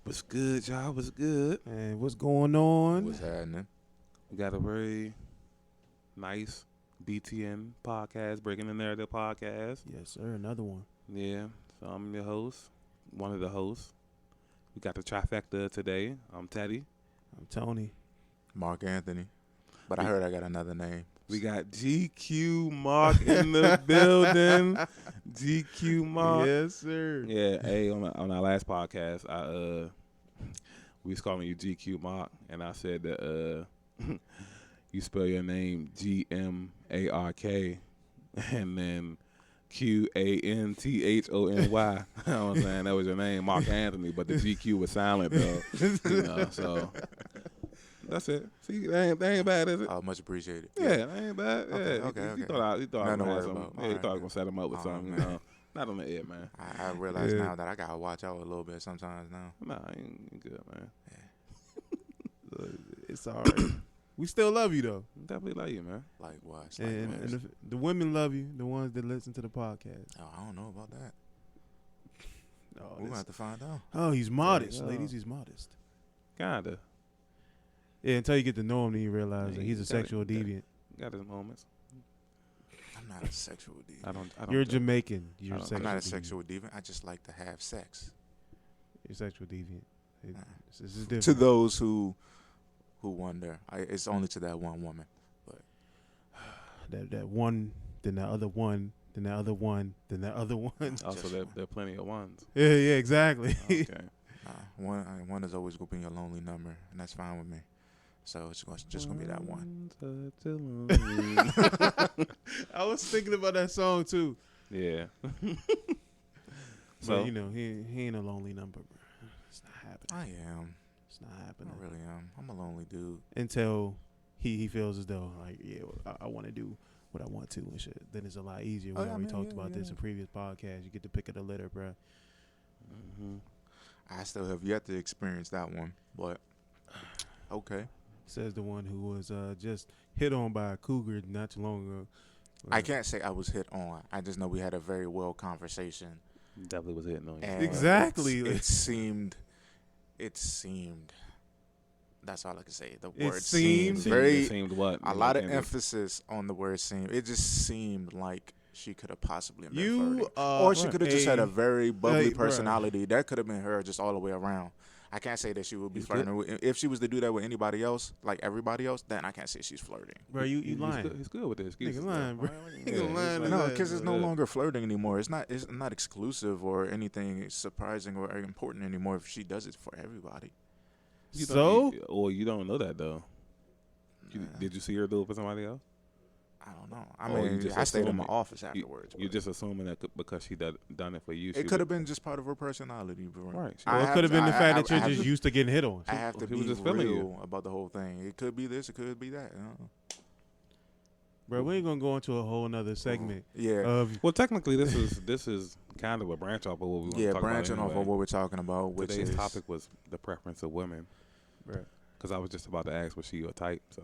What's good, y'all? What's good? And what's going on? What's happening? We got a very nice BTN podcast, Breaking the Narrative podcast. Yes, sir. Another one. Yeah, so I'm your host, one of the hosts. We got the trifecta today. I'm Teddy. I'm Tony. Mark Anthony. But I heard I got another name. We got GQ Mark in the building. GQ Mark. Yes, sir. Yeah, hey, on our last podcast, we was calling you GQ Mark, and I said that you spell your name GMARK, and then QANTHONY. I was saying that was your name, Mark Anthony, but the GQ was silent though. So that's it. See, that ain't bad, is it? Oh, much appreciated. Yeah, that ain't bad. Okay. He thought I was Nothing to gonna have worry some. about. Yeah, he Alright. thought I was gonna set him up with Oh, something. man. Not on the air, man. I realize now that I gotta watch out a little bit sometimes now. Nah, ain't good, man. It's all right. We still love you, though. Definitely like you, man. Like what? Like And the women love you, the ones that listen to the podcast. oh, I don't know about that. Oh, We're gonna have to find out. he's modest, Yeah. ladies. He's modest. Kinda. Yeah, until you get to know him, then you realize Yeah, that he's a you gotta- sexual deviant. Got his moments. I'm not a sexual deviant. I don't. You're judge. Jamaican. You're I a don't- sexual I'm not a deviant. sexual deviant. I just like to have sex. You're a sexual deviant. Nah. This is different. To those who wonder, it's only to that one woman. that one, then that other one, then that other one, then that other one. Also, there are plenty of ones. Yeah, exactly. Okay. One is always gonna be a lonely number, and that's fine with me. So it's just gonna be that one. I was thinking about that song too. Yeah. So you know, he ain't a lonely number, bro. It's not happening. I am. It's not I happening really am. I'm a lonely dude. until he feels as though like, yeah, I want to do what I want to and shit. Then it's a lot easier. We already talked about this in previous podcasts. You get to pick of the litter, bro. Mm-hmm. I still have yet to experience that one, but okay. Says the one who was just hit on by a cougar not too long ago. I can't say I was hit on. I just know we had a very well conversation. Definitely was hitting on you. And Exactly. It seemed. That's all I can say. The It word seemed- seemed very. It seemed what? A lot of emphasis on the word seemed. It just seemed like she could have possibly been flirting. Or she could have just had a very bubbly bruh. personality. That could have been her just all the way around. I can't say that she would be You flirting. If she was to do that with anybody else, like everybody else, then I can't say she's flirting. Bro, you lying. He's good with this. Nigga lying, bro. Yeah, Nigga lying. he's No, Yeah, because it's no yeah. longer flirting anymore. It's not exclusive or anything surprising or important anymore if she does it for everybody. You So? you don't know that though. Did you see her do it for somebody else? I don't know. I Or you mean, just I stayed in my assuming- office afterwards. You're but just assuming that because she done it for you. it could have been just part of her personality, bro. Right. I Well, it have could have to- been the I- fact I- that I you're have just to- used to getting hit on. I have to He was be just feeling real you. about the whole thing. It could be this. It could be that. Bro, we ain't gonna go into a whole nother segment Yeah. of Well, technically, this is kind of a branch off of what we want to Yeah, talk branching about off anyway. of what we're talking about, which Today's is topic was the preference of women. Bruh. Because I was just about to ask, was she your type? So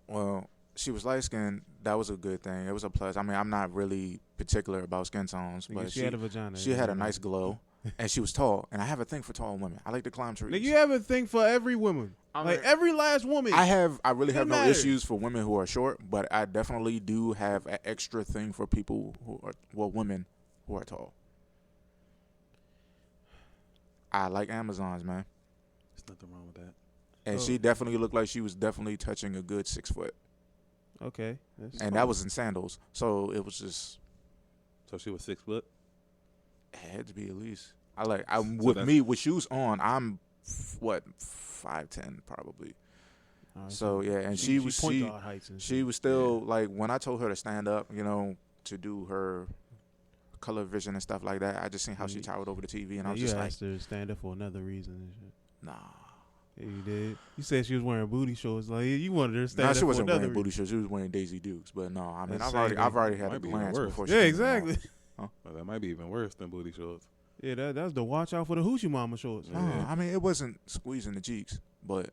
well, she was light skinned. That was a good thing. It was a plus. I mean, I'm not really particular about skin tones, nigga, but she had a vagina. she had a nice glow, and she was tall. And I have a thing for tall women. I like to climb trees. Nigga, you have a thing for every woman. I Like mean, every last woman. I really have It no matters. issues for women who are short, but I definitely do have an extra thing for people women who are tall. I like Amazons, man. there's nothing wrong with that. And Oh. she definitely looked like she was definitely touching a good 6 foot. Okay. That's And that was in sandals. So it was just, So she was 6 foot. it had to be at least. With that's- me, with shoes on, I'm, 5'10" probably. all right, So, yeah, and she was point guard heights and She shit. was still like when I told her to stand up, to do her color vision and stuff like that. I just seen how she towered over the TV, and I Yeah, was you just like, asked her to stand up for another reason and shit. nah. Yeah, you did. You said she was wearing booty shorts. Like you wanted her to stand Nah, up she for wasn't another wearing booty shorts. She was wearing Daisy Dukes. But no, I mean, That's I've already Might had a be even glance worse. before. reason. She Yeah, came along. exactly. Well, that might be even worse than booty shorts. Yeah, that's the watch out for the hoochie mama shorts. No, I mean, it wasn't squeezing the cheeks, but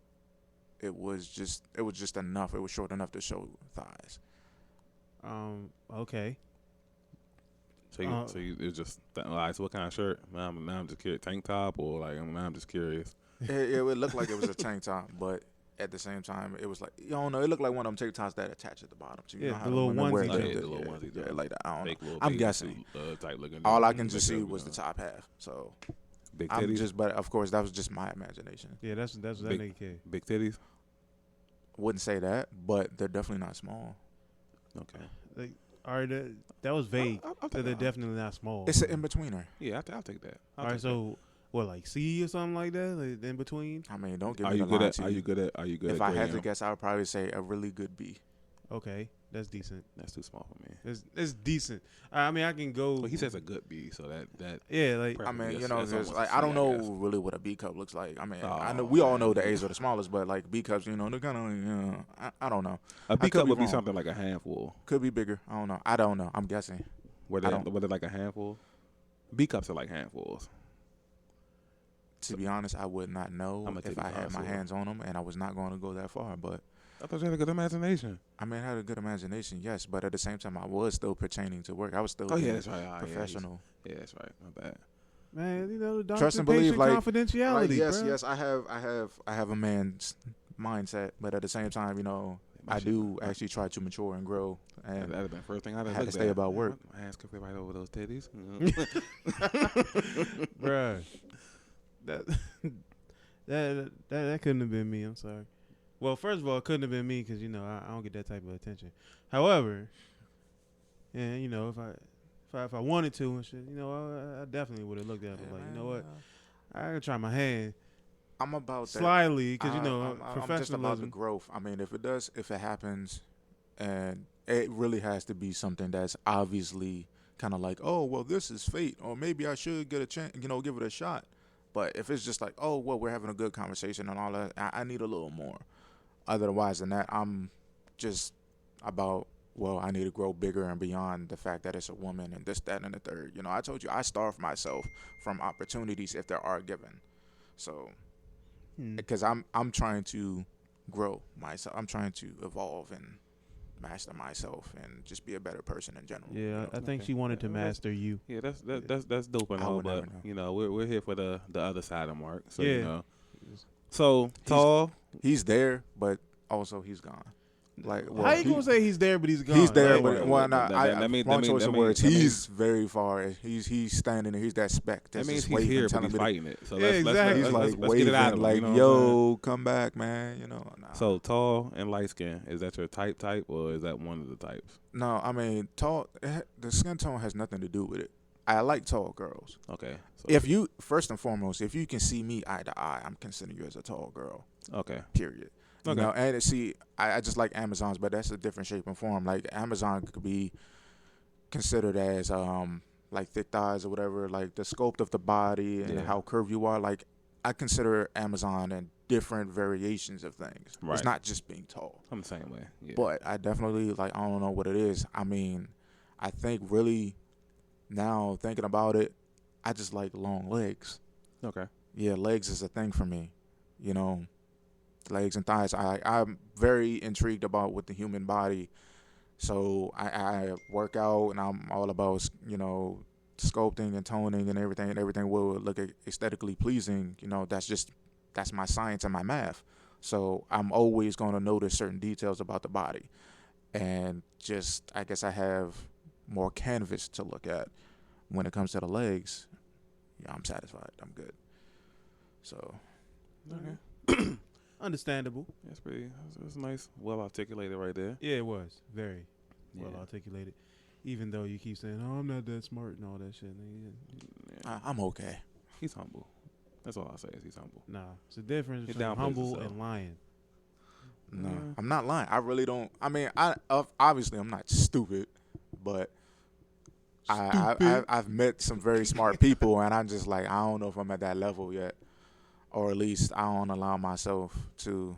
it was just enough. It was short enough to show thighs. Okay. So you it's just like, so what kind of shirt? Now I'm just curious, tank top or like I'm just curious. It would look like it was a tank top, but at the same time, it was like, you don't know, it looked like one of them tank tops that attach at the bottom. So you know how the little onesie. The little onesie. Yeah, like that. I don't know. I'm guessing. Type looking. All I can just see was the top half. So big titties. But of course, that was just my imagination. Yeah, that's that nigga kid. Big titties. Wouldn't say that, but they're definitely not small. Okay. Like, all right, that was vague. So they're definitely not small. It's an in-betweener. Yeah, I'll take that. All right, so what, like C or something like that, like in between? I mean, don't give me the line. Are you good at? If I had to guess, I would probably say a really good B. Okay, that's decent. That's too small for me. It's decent. I mean, I can go. Well, he says a good B, so that yeah, like I mean, you know, that's like I don't know really what a B cup looks like. I mean, I know we all know the A's are the smallest, but like B cups, you know, they're kind of, you know, I don't know. A B cup would be something like a handful. Could be bigger. I don't know. I'm guessing. Were they like a handful? B cups are like handfuls. To be honest, I would not know if I had my hands on them, and I was not going to go that far. But I thought you had a good imagination. I mean, I had a good imagination, yes, but at the same time, I was still pertaining to work. I was still that's right. professional. Yeah, that's right. My bad. Man, you know, the trust and believe, like confidentiality. Yes, I have a man's mindset, but at the same time, you know, I do actually try to mature and grow. And that'd have been the first thing I'd have had to stay about work. My hands could fit right over those titties, bruh. That couldn't have been me. I'm sorry. Well, first of all, it couldn't have been me because, you know, I don't get that type of attention. However, and you know, if I wanted to and shit, you know, I definitely would have looked at it like, you know what, I gotta try my hand. I'm about that slyly because, you know, I'm just about the growth. I mean, if it happens, and it really has to be something that's obviously kind of like, oh, well, this is fate, or maybe I should get a chance, you know, give it a shot. But if it's just like, oh, well, we're having a good conversation and all that, I need a little more. Otherwise than that, I'm just about, well, I need to grow bigger and beyond the fact that it's a woman and this, that, and the third. You know, I told you I starve myself from opportunities if there are given. So, because I'm trying to grow myself. I'm trying to evolve and master myself and just be a better person in general. Yeah, you know? I think she wanted to master you. Yeah, that's dope and all, but you know, we're here for the other side of Mark. So you know, so tall. He's there, but also he's gone. Like, well, how you gonna say he's there but he's gone? He's there, like, but wrong choice of words. He's very far. He's standing there. He's that speck. That means he's here, but he's fighting it. So exactly. He's like let's waving, get it out of him, like, you know yo, come back, man. You know. Nah. So tall and light skin. Is that your type, or is that one of the types? No, I mean tall. The skin tone has nothing to do with it. I like tall girls. Okay. So if you first and foremost, if you can see me eye to eye, I'm considering you as a tall girl. Okay. Period. You know, and see, I just like Amazons, but that's a different shape and form. Like Amazon could be considered as like thick thighs or whatever, like the sculpt of the body and how curved you are. Like I consider Amazon and different variations of things. Right. It's not just being tall. I'm the same way. Yeah. But I definitely I don't know what it is. I mean, I think really now thinking about it, I just like long legs. Okay. Yeah, legs is a thing for me. You know. Legs and thighs. I'm very intrigued about with the human body, so I work out and I'm all about, you know, sculpting and toning and everything will look aesthetically pleasing. You know, that's my science and my math. So I'm always going to notice certain details about the body, and just I guess I have more canvas to look at when it comes to the legs. Yeah, I'm satisfied. I'm good. So. Okay. Understandable. That's nice. Well articulated right there. Yeah, it was. Very well articulated. Even though you keep saying, oh, I'm not that smart and all that shit. I'm okay. He's humble. That's all I'll say is he's humble. Nah. It's a difference between humble and lying. No, I'm not lying. I really don't. I mean, obviously I'm not stupid, but I've met some very smart people, and I'm just like, I don't know if I'm at that level yet. Or at least I don't allow myself to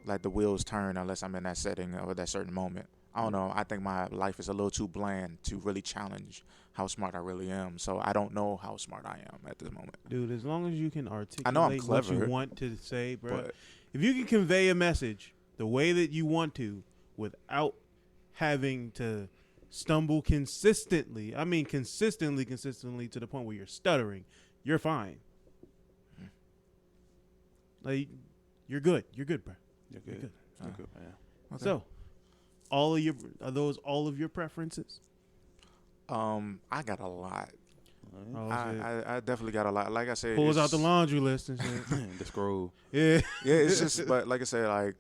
let the wheels turn unless I'm in that setting or that certain moment. I don't know. I think my life is a little too bland to really challenge how smart I really am. So I don't know how smart I am at this moment. Dude, as long as you can articulate I know I'm clever, what you want to say, bro. If you can convey a message the way that you want to without having to stumble consistently, I mean consistently to the point where you're stuttering, you're fine. Like, you're good, bro. You're good. good. You're good, man. Okay. So, are those all of your preferences? I got a lot. Oh, shit. I definitely got a lot. Like I said, Pulls out it's- the laundry list and shit. The scroll. Yeah. Yeah, it's just, but like I said, like,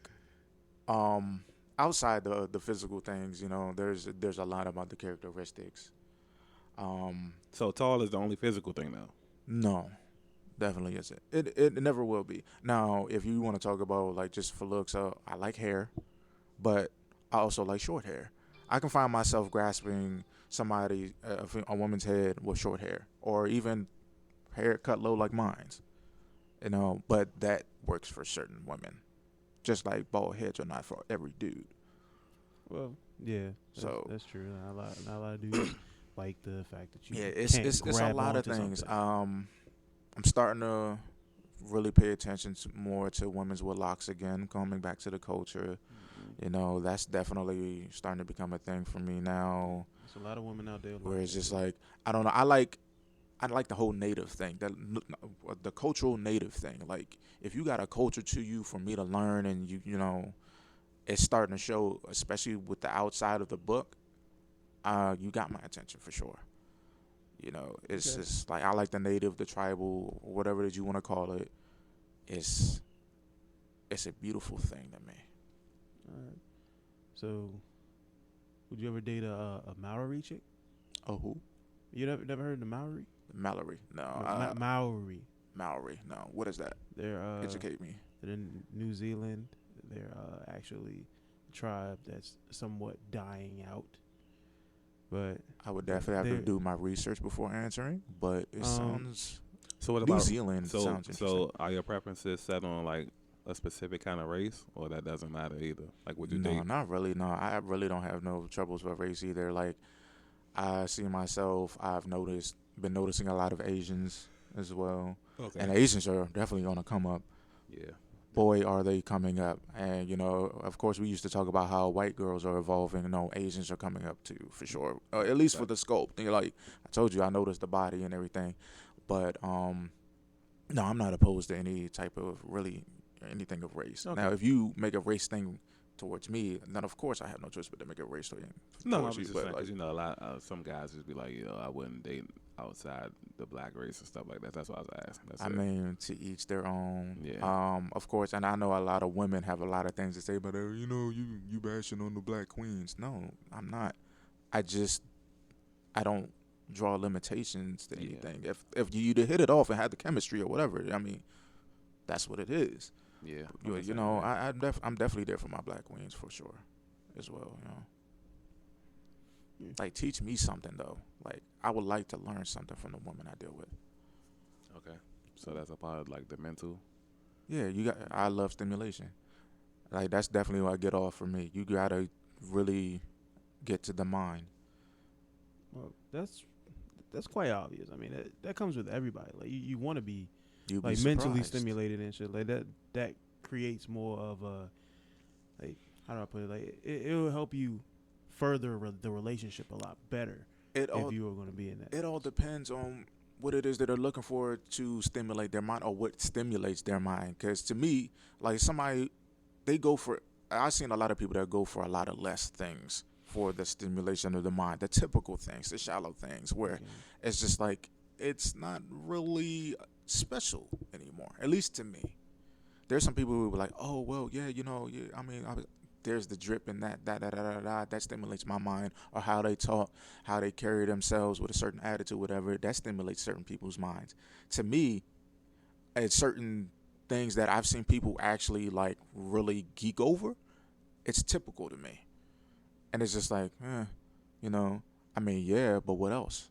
outside the physical things, you know, there's a lot about the characteristics. So tall is the only physical thing now. No, definitely isn't. It never will be. Now, if you want to talk about like just for looks, I like hair, but I also like short hair. I can find myself grasping somebody, a woman's head with short hair, or even hair cut low like mine's. You know, but that works for certain women, just like bald heads are not for every dude. Well, yeah. So- that's true. Not a lot of dudes like the fact that you Yeah, it's can't it's a grab lot of onto things. something. I'm starting to really pay attention more to women's with locks again, coming back to the culture. You know, that's definitely starting to become a thing for me now. There's a lot of women out there. Where it's just like, I don't know, I like the whole native thing, the cultural native thing. Like, if you got a culture to you for me to learn, and you know, it's starting to show, especially with the outside of the book. You got my attention for sure. You know, it's Okay. just like, I like the native, the tribal, whatever that you want to call it. It's a beautiful thing to me. All right. So, would you ever date a Maori chick? Oh, who? You never heard of the Maori? Mallory? No, Maori. Maori. No, what is that? They're Educate me. they're in New Zealand. They're actually a tribe that's somewhat dying out. But I would definitely have to they're- do my research before answering, but it sounds. So what New about Zealand So sounds interesting. so are your preferences set on like a specific kind of race, or that doesn't matter either? Like, would you No, date? not really. No, I really don't have no troubles with race either. Like, I see myself. I've been noticing a lot of Asians as well, Okay. and Asians are definitely gonna come up. Yeah. Boy, are they coming up! And you know, of course, we used to talk about how white girls are evolving. No, Asians are coming up too, for sure. At least for the scope. And like I told you, I noticed the body and everything. But no, I'm not opposed to any type of really anything of race. Okay. Now, if you make a race thing towards me, then of course I have no choice but to make a race thing No, I towards was you. just But saying, 'cause, like, you know, a lot some guys just be like, I wouldn't date outside the black race and stuff like that. That's why I was asking. That's I it. mean, to each their own. Yeah. Of course, and I know a lot of women have a lot of things to say, but you know, you bashing on the black queens. No, I'm not. I don't draw limitations to Yeah. anything. If you either hit it off and had the chemistry or whatever, I mean, that's what it is. Yeah. You know, I'm definitely there for my black queens for sure, as well. You know, Yeah. like, teach me something though. Like, I would like to learn something from the woman I deal with. Okay. So that's a part of like the mental. Yeah, I love stimulation. Like, that's definitely what I get off for me. You gotta really get to the mind. well, that's quite obvious. I mean, that comes with everybody. Like, you want to be You'd like be mentally surprised. stimulated and shit like that. That creates more of a, like, how do I put it? Like, it will help you further the relationship a lot better It all if you are going to be in that. it all depends on what it is that they're looking for to stimulate their mind, or what stimulates their mind. Because to me, like, I've seen a lot of people that go for a lot of less things for the stimulation of the mind, the typical things, the shallow things, where Okay. it's just like, it's not really special anymore, at least to me. There's some people who be like, oh, well, yeah, you know, yeah, I mean, there's the drip and that stimulates my mind, or how they talk, how they carry themselves with a certain attitude, whatever, that stimulates certain people's minds. To me, it's certain things that I've seen people actually like really geek over, it's typical to me. And it's just like, you know, I mean, yeah, but what else?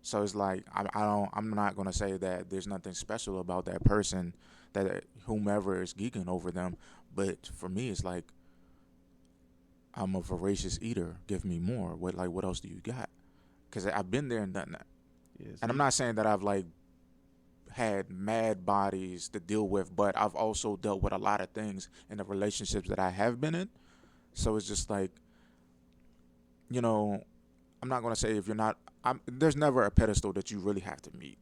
So it's like, I'm not gonna say that there's nothing special about that person, that whomever is geeking over them, but for me, it's like, I'm a voracious eater. Give me more. What else do you got? Because I've been there and done that. Yeah, so And I'm not saying that I've like had mad bodies to deal with, but I've also dealt with a lot of things in the relationships that I have been in. So it's just like, you know, I'm not gonna say if you're not. There's never a pedestal that you really have to meet,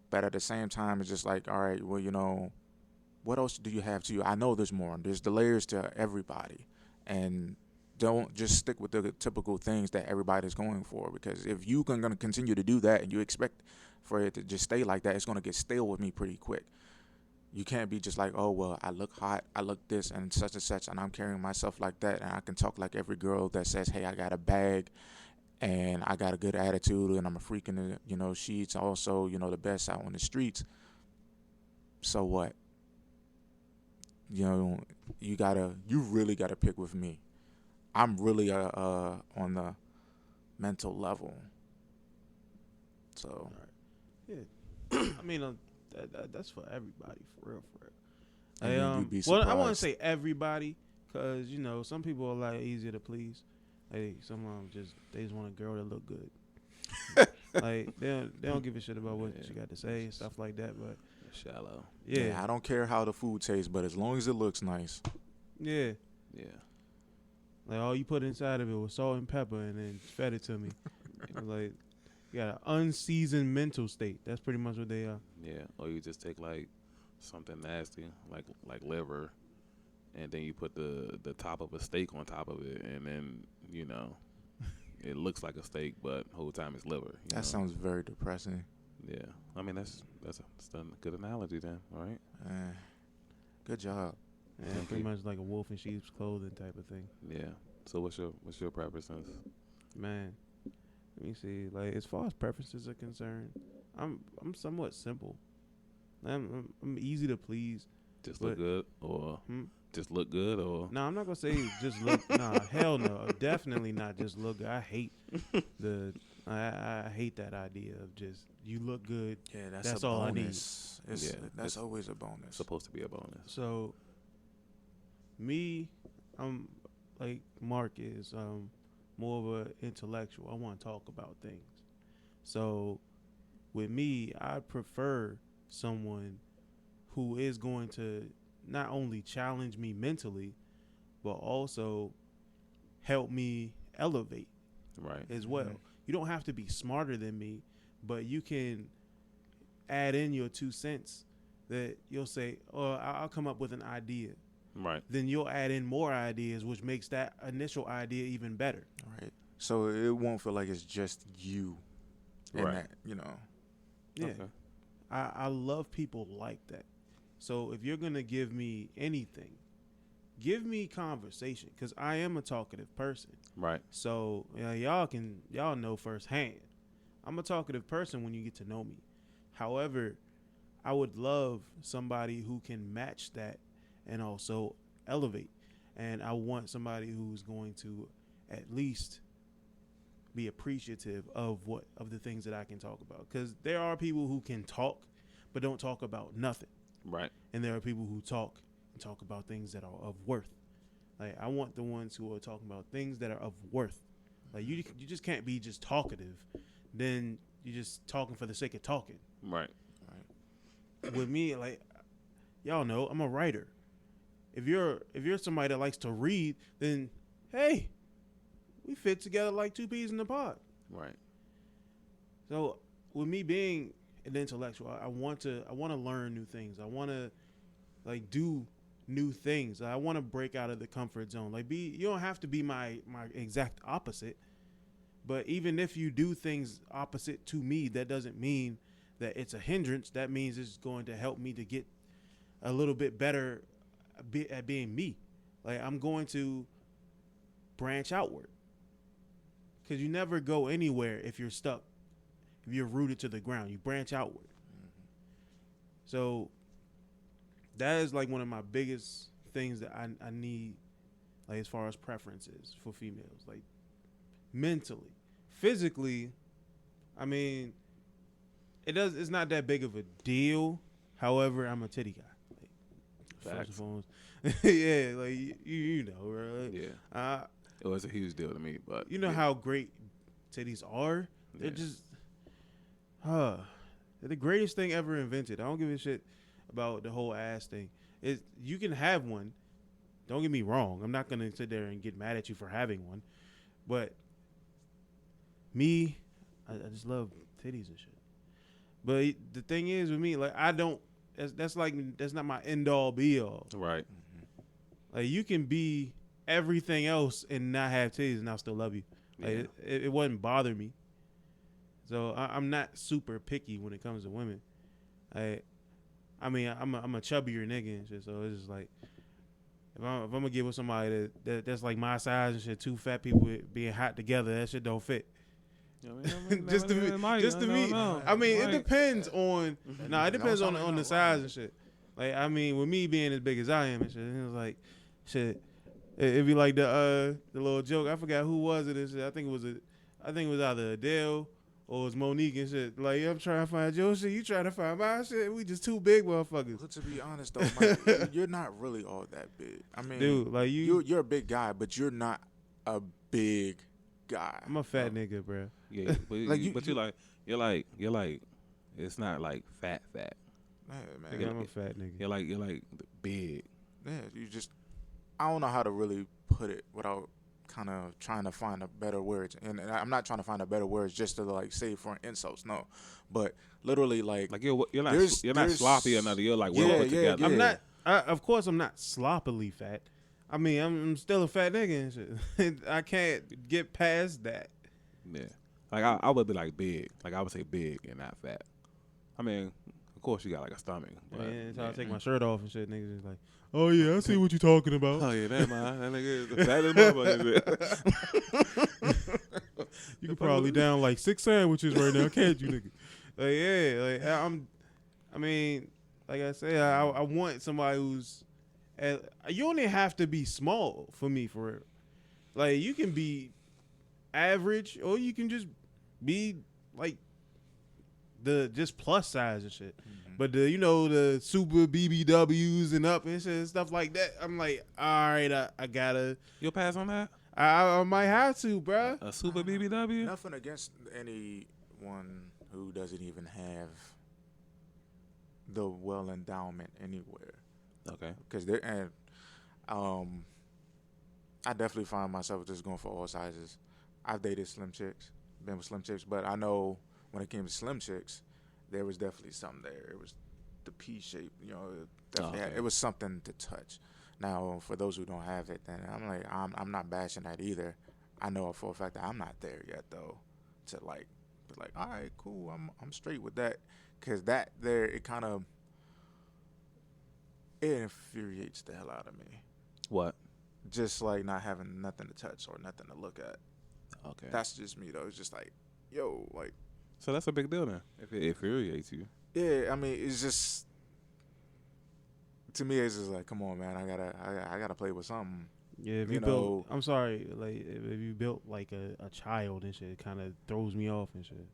but at the same time, it's just like, all right, well, what else do you have to you? I know there's more. There's the layers to everybody, and don't just stick with the typical things that everybody's going for. Because if you can gonna continue to do that and you expect for it to just stay like that, it's gonna get stale with me pretty quick. You can't be just like, oh well, I look hot, I look this and such, and I'm carrying myself like that, and I can talk like every girl that says, hey, I got a bag, and I got a good attitude, and I'm a freak in the, sheets. Also, the best out on the streets. So what? You really gotta pick with me. I'm really on the mental level. So, Yeah, I mean, that's for everybody, for real, for real. and you'd be Well, I surprised. want to say everybody, cause some people are like easier to please. Like some of them they just want a girl that look good. Like they don't give a shit about what you got to say and stuff like that. But Shallow. yeah, I don't care how the food tastes, but as long as it looks nice. yeah. Yeah. Like all you put inside of it was salt and pepper, and then fed it to me. Like you got an unseasoned mental state. That's pretty much what they are. Yeah. Or you just take like something nasty, like liver, and then you put the top of a steak on top of it, and then it looks like a steak, but the whole time it's liver. That sounds very depressing. Yeah. I mean that's a good analogy then, right? Good job. Yeah, Thank pretty you. much like a wolf in sheep's clothing type of thing. Yeah. So what's your preferences? Man, let me see. Like as far as preferences are concerned, I'm somewhat simple. I'm easy to please. Just But- look good, or Hmm? just look good, or No, I'm not gonna say just look. Nah, hell no. Definitely not just look good. I hate I hate that idea of just you look good. Yeah, That's a all I need. bonus. Yeah, That's it's always a bonus. it's supposed to be a bonus. So me, I'm like Mark is more of an intellectual. I want to talk about things. So with me, I prefer someone who is going to not only challenge me mentally, but also help me elevate Right. as well. Mhm. You don't have to be smarter than me, but you can add in your 2 cents that you'll say, oh, I'll come up with an idea. Right. Then you'll add in more ideas, which makes that initial idea even better. Right. So it won't feel like it's just you. And Right. that, Yeah. Okay. I love people like that. So if you're going to give me anything, give me conversation, because I am a talkative person. Right. So y'all know firsthand. I'm a talkative person when you get to know me. However, I would love somebody who can match that and also elevate. And I want somebody who's going to at least be appreciative of the things that I can talk about. Because there are people who can talk but don't talk about nothing. Right. And there are people who talk about things that are of worth. Like I want the ones who are talking about things that are of worth. Like you just can't be just talkative. Then you're just talking for the sake of talking. Right. With me, like y'all know, I'm a writer. If you're somebody that likes to read, then hey, we fit together like two peas in a pod. Right. So with me being an intellectual, I want to learn new things. I want to like do new things. I want to break out of the comfort zone. Like you don't have to be my exact opposite, but even if you do things opposite to me, that doesn't mean that it's a hindrance. That means it's going to help me to get a little bit better at being me. Like I'm going to branch outward, because you never go anywhere if you're stuck. If you're rooted to the ground, you branch outward. So that is like one of my biggest things that I need, like as far as preferences for females, like mentally. Physically, I mean, it's not that big of a deal. However, I'm a titty guy. Like, first and foremost. Yeah, like you know, right? Yeah. It was a huge deal to me, but You know yeah. how great titties are? They're Yeah. just they're the greatest thing ever invented. I don't give a shit about the whole ass thing. You can have one. Don't get me wrong. I'm not gonna sit there and get mad at you for having one, but me, I just love titties and shit. But the thing is with me, like I don't. That's not my end all be all. Right. Like you can be everything else and not have titties, and I'll still love you. Like it wouldn't bother me. So I'm not super picky when it comes to women. I mean, I'm a chubbier nigga and shit. So it's just like if I'm gonna get with somebody that's like my size and shit, two fat people being hot together, that shit don't fit. Just to me. I mean, it depends on. It depends on the size and shit. Like, I mean, with me being as big as I am and shit, it was like, shit. It'd be like the little joke. I forgot who was it and shit. I think it was either Adele or it was Monique and shit. Like, I'm trying to find your shit. You trying to find my shit. We just two big motherfuckers. But to be honest though, Mike, you're not really all that big. I mean, Dude, like you're a big guy, but you're not a big guy. I'm a fat nigga, bro. Yeah, but you're like, it's not like fat. Yeah, man. Yeah, I'm a fat nigga. You're like big. Yeah, I don't know how to really put it without kind of trying to find a better words. And I'm not trying to find a better words just to like say for insults, no. But literally like you're not sloppy or nothing. You're like well put together. Yeah. I'm not. Of course, I'm not sloppily fat. I mean, I'm still a fat nigga and shit. I can't get past that. Yeah. Like I would be like big. Like I would say big and not fat. I mean, of course you got like a stomach. But So I take my shirt off and shit. Niggas is like, oh yeah, I see what you talking about. Oh yeah, that nigga is the fattest motherfucker. You could probably down like 6 sandwiches right now, can't you, nigga? Like I mean, like I say, I want somebody who's. You only have to be small for me, for real. Like you can be average, or you can just be like the just plus size and shit. Mm-hmm. But the super BBWs and up and shit and stuff like that. I'm like, all right, I gotta. You'll pass on that? I might have to, bruh. A super BBW? Nothing against anyone who doesn't even have the well endowment anywhere. Okay. Because I definitely find myself just going for all sizes. I've dated slim chicks, been with slim chicks, but I know when it came to slim chicks, there was definitely something there. It was the P shape, it was something to touch. Now, for those who don't have it, then I'm not bashing that either. I know for a fact that I'm not there yet, though, to be like, all right, cool, I'm straight with that, because it kind of it infuriates the hell out of me. What? Just like not having nothing to touch or nothing to look at. Okay. That's just me though. It's just like, yo, like. So that's a big deal then, if it infuriates you. Yeah, I mean, it's just. To me, it's just like, come on, man, I gotta play with something. Yeah, if you built, I'm sorry, like if you built like a child and shit, it kind of throws me off and shit.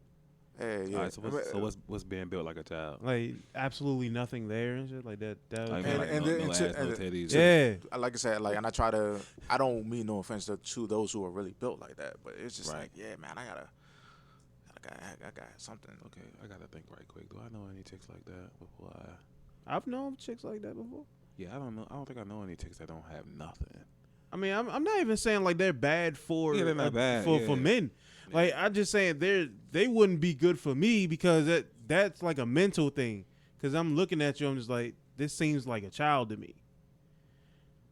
Hey, yeah. All right, so what's being built like a child? Like absolutely nothing there and shit like that. Like, no titties. Yeah. Like I said, like, and I don't mean no offense to those who are really built like that, but it's just like, yeah, man, I got something. Okay, I gotta think right quick. Do I know any chicks like that before I've known chicks like that before. Yeah, I don't know. I don't think I know any chicks that don't have nothing. I mean, I'm not even saying like they're bad for they're not bad for men. Yeah. Like I'm just saying they wouldn't be good for me because that's like a mental thing. Because I'm looking at you, I'm just like, this seems like a child to me.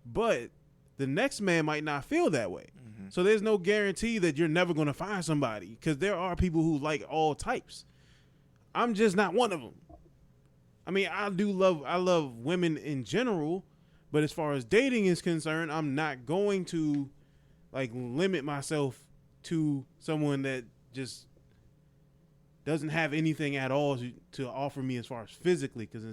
But the next man might not feel that way. Mm-hmm. So there's no guarantee that you're never going to find somebody, because there are people who like all types. I'm just not one of them. I mean, I love women in general, but as far as dating is concerned, I'm not going to like limit myself to someone that just doesn't have anything at all to offer me as far as physically, because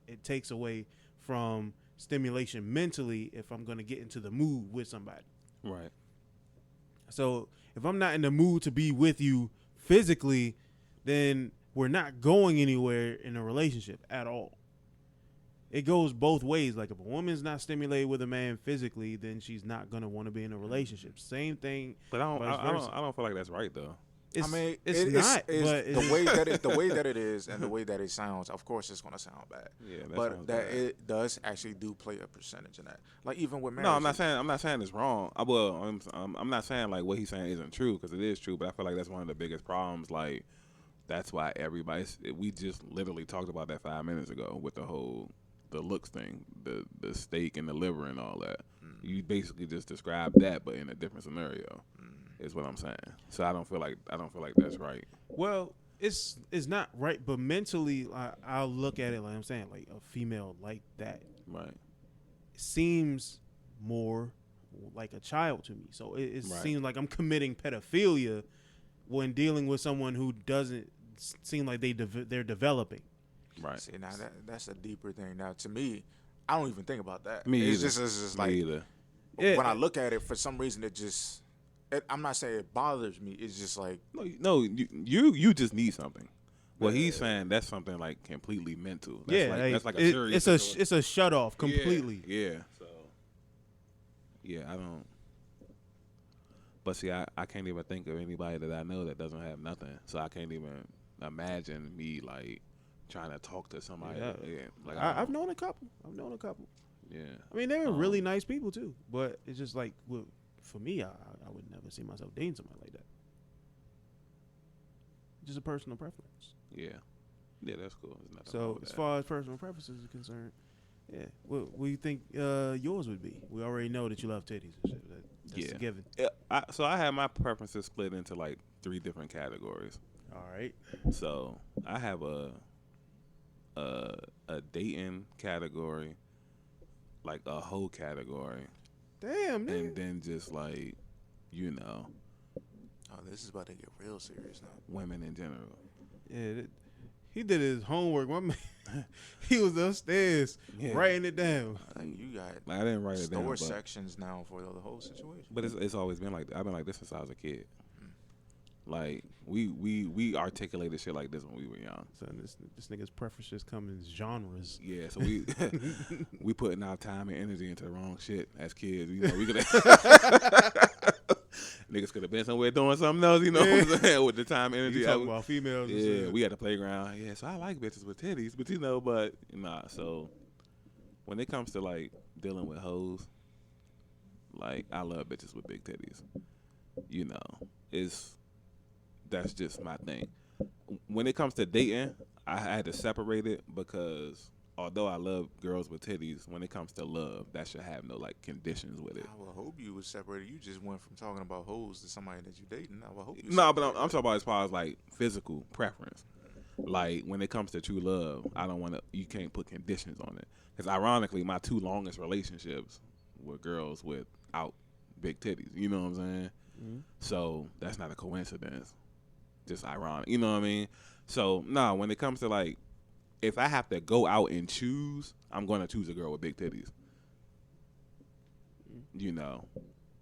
it takes away from stimulation mentally if I'm going to get into the mood with somebody. Right. So if I'm not in the mood to be with you physically, then we're not going anywhere in a relationship at all. It goes both ways. Like if a woman's not stimulated with a man physically, then she's not going to want to be in a relationship. Same thing. But I don't feel like that's right though. It's, I mean, it's it- not. it's But the way that it, the way that it is, and the way that it sounds. Of course, it's gonna sound bad, Yeah, that but sounds that bad. it does actually do play a percentage in that. Like even with marriage. No, I'm not saying it's wrong. I'm not saying like what he's saying isn't true because it is true. But I feel like that's one of the biggest problems. Like that's why we just literally talked about that 5 minutes ago with the looks thing, the steak and the liver and all that. You basically just described that, but in a different scenario. Is what I'm saying. So I don't feel like that's right. well, it's not right. But mentally, I'll look at it like I'm saying, like a female like that Right. seems more like a child to me. So it Right. seems like I'm committing pedophilia when dealing with someone who doesn't seem like they're developing. Right. See, now that's a deeper thing. Now, to me, I don't even think about that. Me it's either. just Me like either. Yeah. when I look at it, for some reason, I'm not saying it bothers me. It's just like No, you just need something. Well, he's saying that's something like completely mental. That's like a serious. it's a shut off completely. Yeah. So. Yeah, I don't. But see, I can't even think of anybody that I know that doesn't have nothing. So I can't even imagine me like trying to talk to somebody. Yeah. Like I've known a couple. Yeah. I mean, they were really nice people too. But it's just like, well, for me, I would never see myself dating somebody like that. Just a personal preference. Yeah. Yeah, that's cool. There's nothing wrong So with as that. far as personal preferences are concerned, yeah. What do you think yours would be? We already know that you love titties and shit. That's Yeah. a given. So I have my preferences split into like 3 different categories. All right. So I have a dating category, like a hoe category, Damn, nigga. and then just like, oh, this is about to get real serious now. women in general. Yeah, he did his homework. My man, he was upstairs Yeah. writing it down. Like you got Like I didn't write it down, store but, sections now for the whole situation. but it's always been like that. I've been like this since I was a kid. Like we articulated shit like this when we were young. So this nigga's preferences come in genres. Yeah, so we we putting our time and energy into the wrong shit as kids. We could niggas could have been somewhere doing something else. You know what I'm saying? With the time and energy. You talking about females? and Yeah, shit. we at the playground. Yeah, so I like bitches with titties, but nah. So when it comes to like dealing with hoes, like I love bitches with big titties. That's just my thing. When it comes to dating, I had to separate it because although I love girls with titties, when it comes to love, that should have no like conditions with it. I would hope you was separated. You just went from talking about hoes to somebody that you dating. I would hope you. No, but I'm talking about as far as like physical preference. Like when it comes to true love, I don't want to. You can't put conditions on it. Because ironically, my 2 longest relationships were girls without big titties. You know what I'm saying? Mm-hmm. So that's not a coincidence. Just ironic. You know what I mean? So no, when it comes to like, if I have to go out and choose, I'm going to choose a girl with big titties.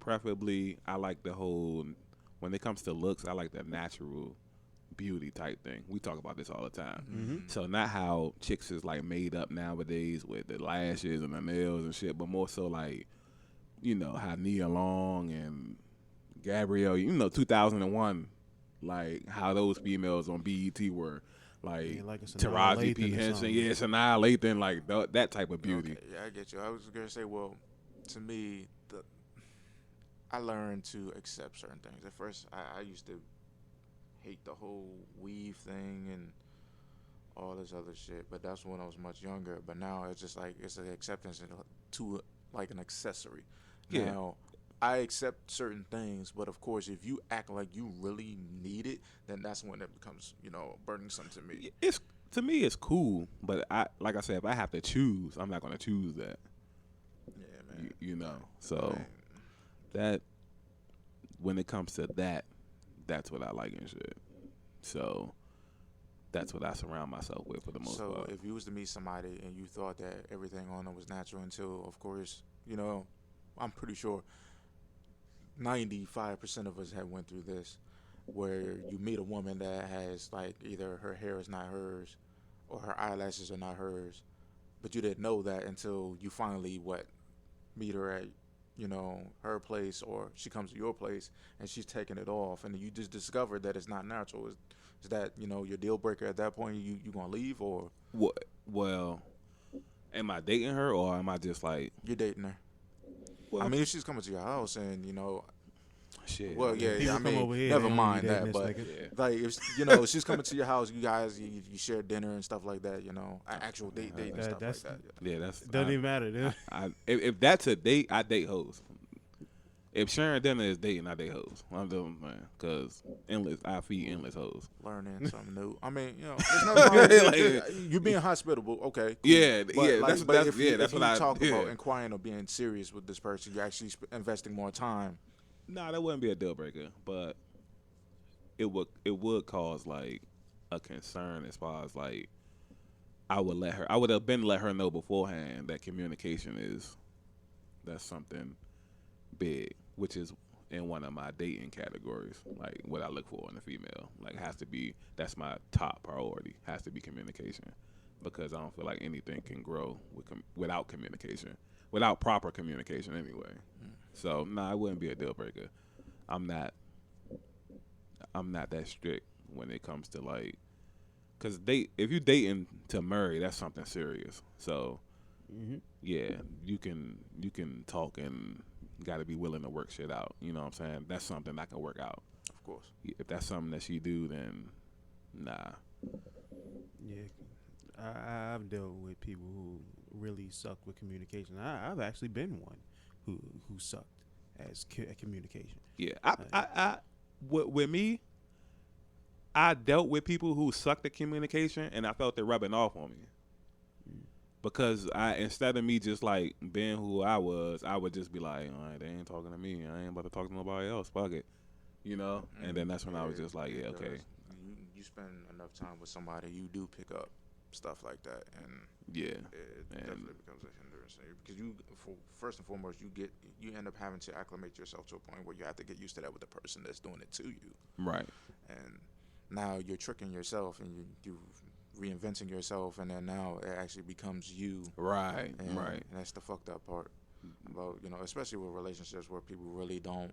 Preferably, I like the whole. When it comes to looks, I like the natural beauty type thing. We talk about this all the time. Mm-hmm. So not how chicks is like made up nowadays with the lashes and the nails and shit, but more so like, how Nia Long and Gabrielle, 2001, like how those females on BET were like, Yeah, like a Sanaa Taraji P. Lathan or Henson, something. yeah, Sanaa Lathan, like that type of beauty. Okay, yeah, I get you. I was gonna say, well, to me, I learned to accept certain things. At first, I used to hate the whole weave thing and all this other shit, but that's when I was much younger. But now it's just like it's an acceptance to like an accessory. Yeah. Now, I accept certain things, but of course, if you act like you really need it, then that's when it becomes, burdensome to me. It's to me, it's cool, but like I said, if I have to choose, I'm not gonna choose that. Yeah, man. So Man. that when it comes to that, that's what I like and shit. So that's what I surround myself with for the most So part. if you was to meet somebody and you thought that everything on them was natural until, of course, I'm pretty sure 95% of us have went through this, where you meet a woman that has like either her hair is not hers or her eyelashes are not hers, but you didn't know that until you finally meet her at her place, or she comes to your place and she's taking it off, and you just discover that it's not natural. Is that your deal breaker at that point? You gonna leave, or What? Well, am I dating her or am I just like? you're dating her? Well, I mean, if she's coming to your house and shit. well, yeah, People I come mean, over here, never they don't mind need that that, in but this nigga. Yeah. like if she's coming to your house, you guys you share dinner and stuff like that, actual date and That- stuff like that's- that. Yeah, that's Doesn't even matter. Dude. if that's a date, I date hoes. If sharing dinner is dating, I date hoes. I'm doing man, cause I feed endless hoes. Learning something new. I mean, there's no wrong with Like- you being hospitable. Okay, cool. Yeah, But, yeah, like, that's but if you, that's if what you I talk yeah. about inquiring or being serious with this person, you're actually investing more time. Nah, that wouldn't be a deal breaker, but it would cause like a concern as far as like I would have been let her know beforehand that communication that's something big, which is in one of my dating categories, like what I look for in a female. Like that's my top priority, has to be communication, because I don't feel like anything can grow without communication, without proper communication anyway. So nah, it wouldn't be a deal breaker. I'm not that strict when it comes to like, cause if you dating to marry, that's something serious. So yeah, you can talk and got to be willing to work shit out. You know what I'm saying? That's something that can work out. Of course. If that's something that she do, then nah. Yeah, I've dealt with people who really suck with communication. I've actually been one who sucked at communication. Yeah, with me, I dealt with people who sucked at communication, and I felt it rubbing off on me. Because instead of me just like being who I would just be like, all right, they ain't talking to me. I ain't about to talk to nobody else. Fuck it, And then that's when I was just like, yeah, okay, You spend enough time with somebody, you do pick up stuff like that, and yeah. it definitely becomes a hindrance because first and foremost, you end up having to acclimate yourself to a point where you have to get used to that with the person that's doing it to you. Right. And now you're tricking yourself, and you reinventing yourself, and then now it actually becomes you. Right. And Right. that's the fucked up part about especially with relationships where people really don't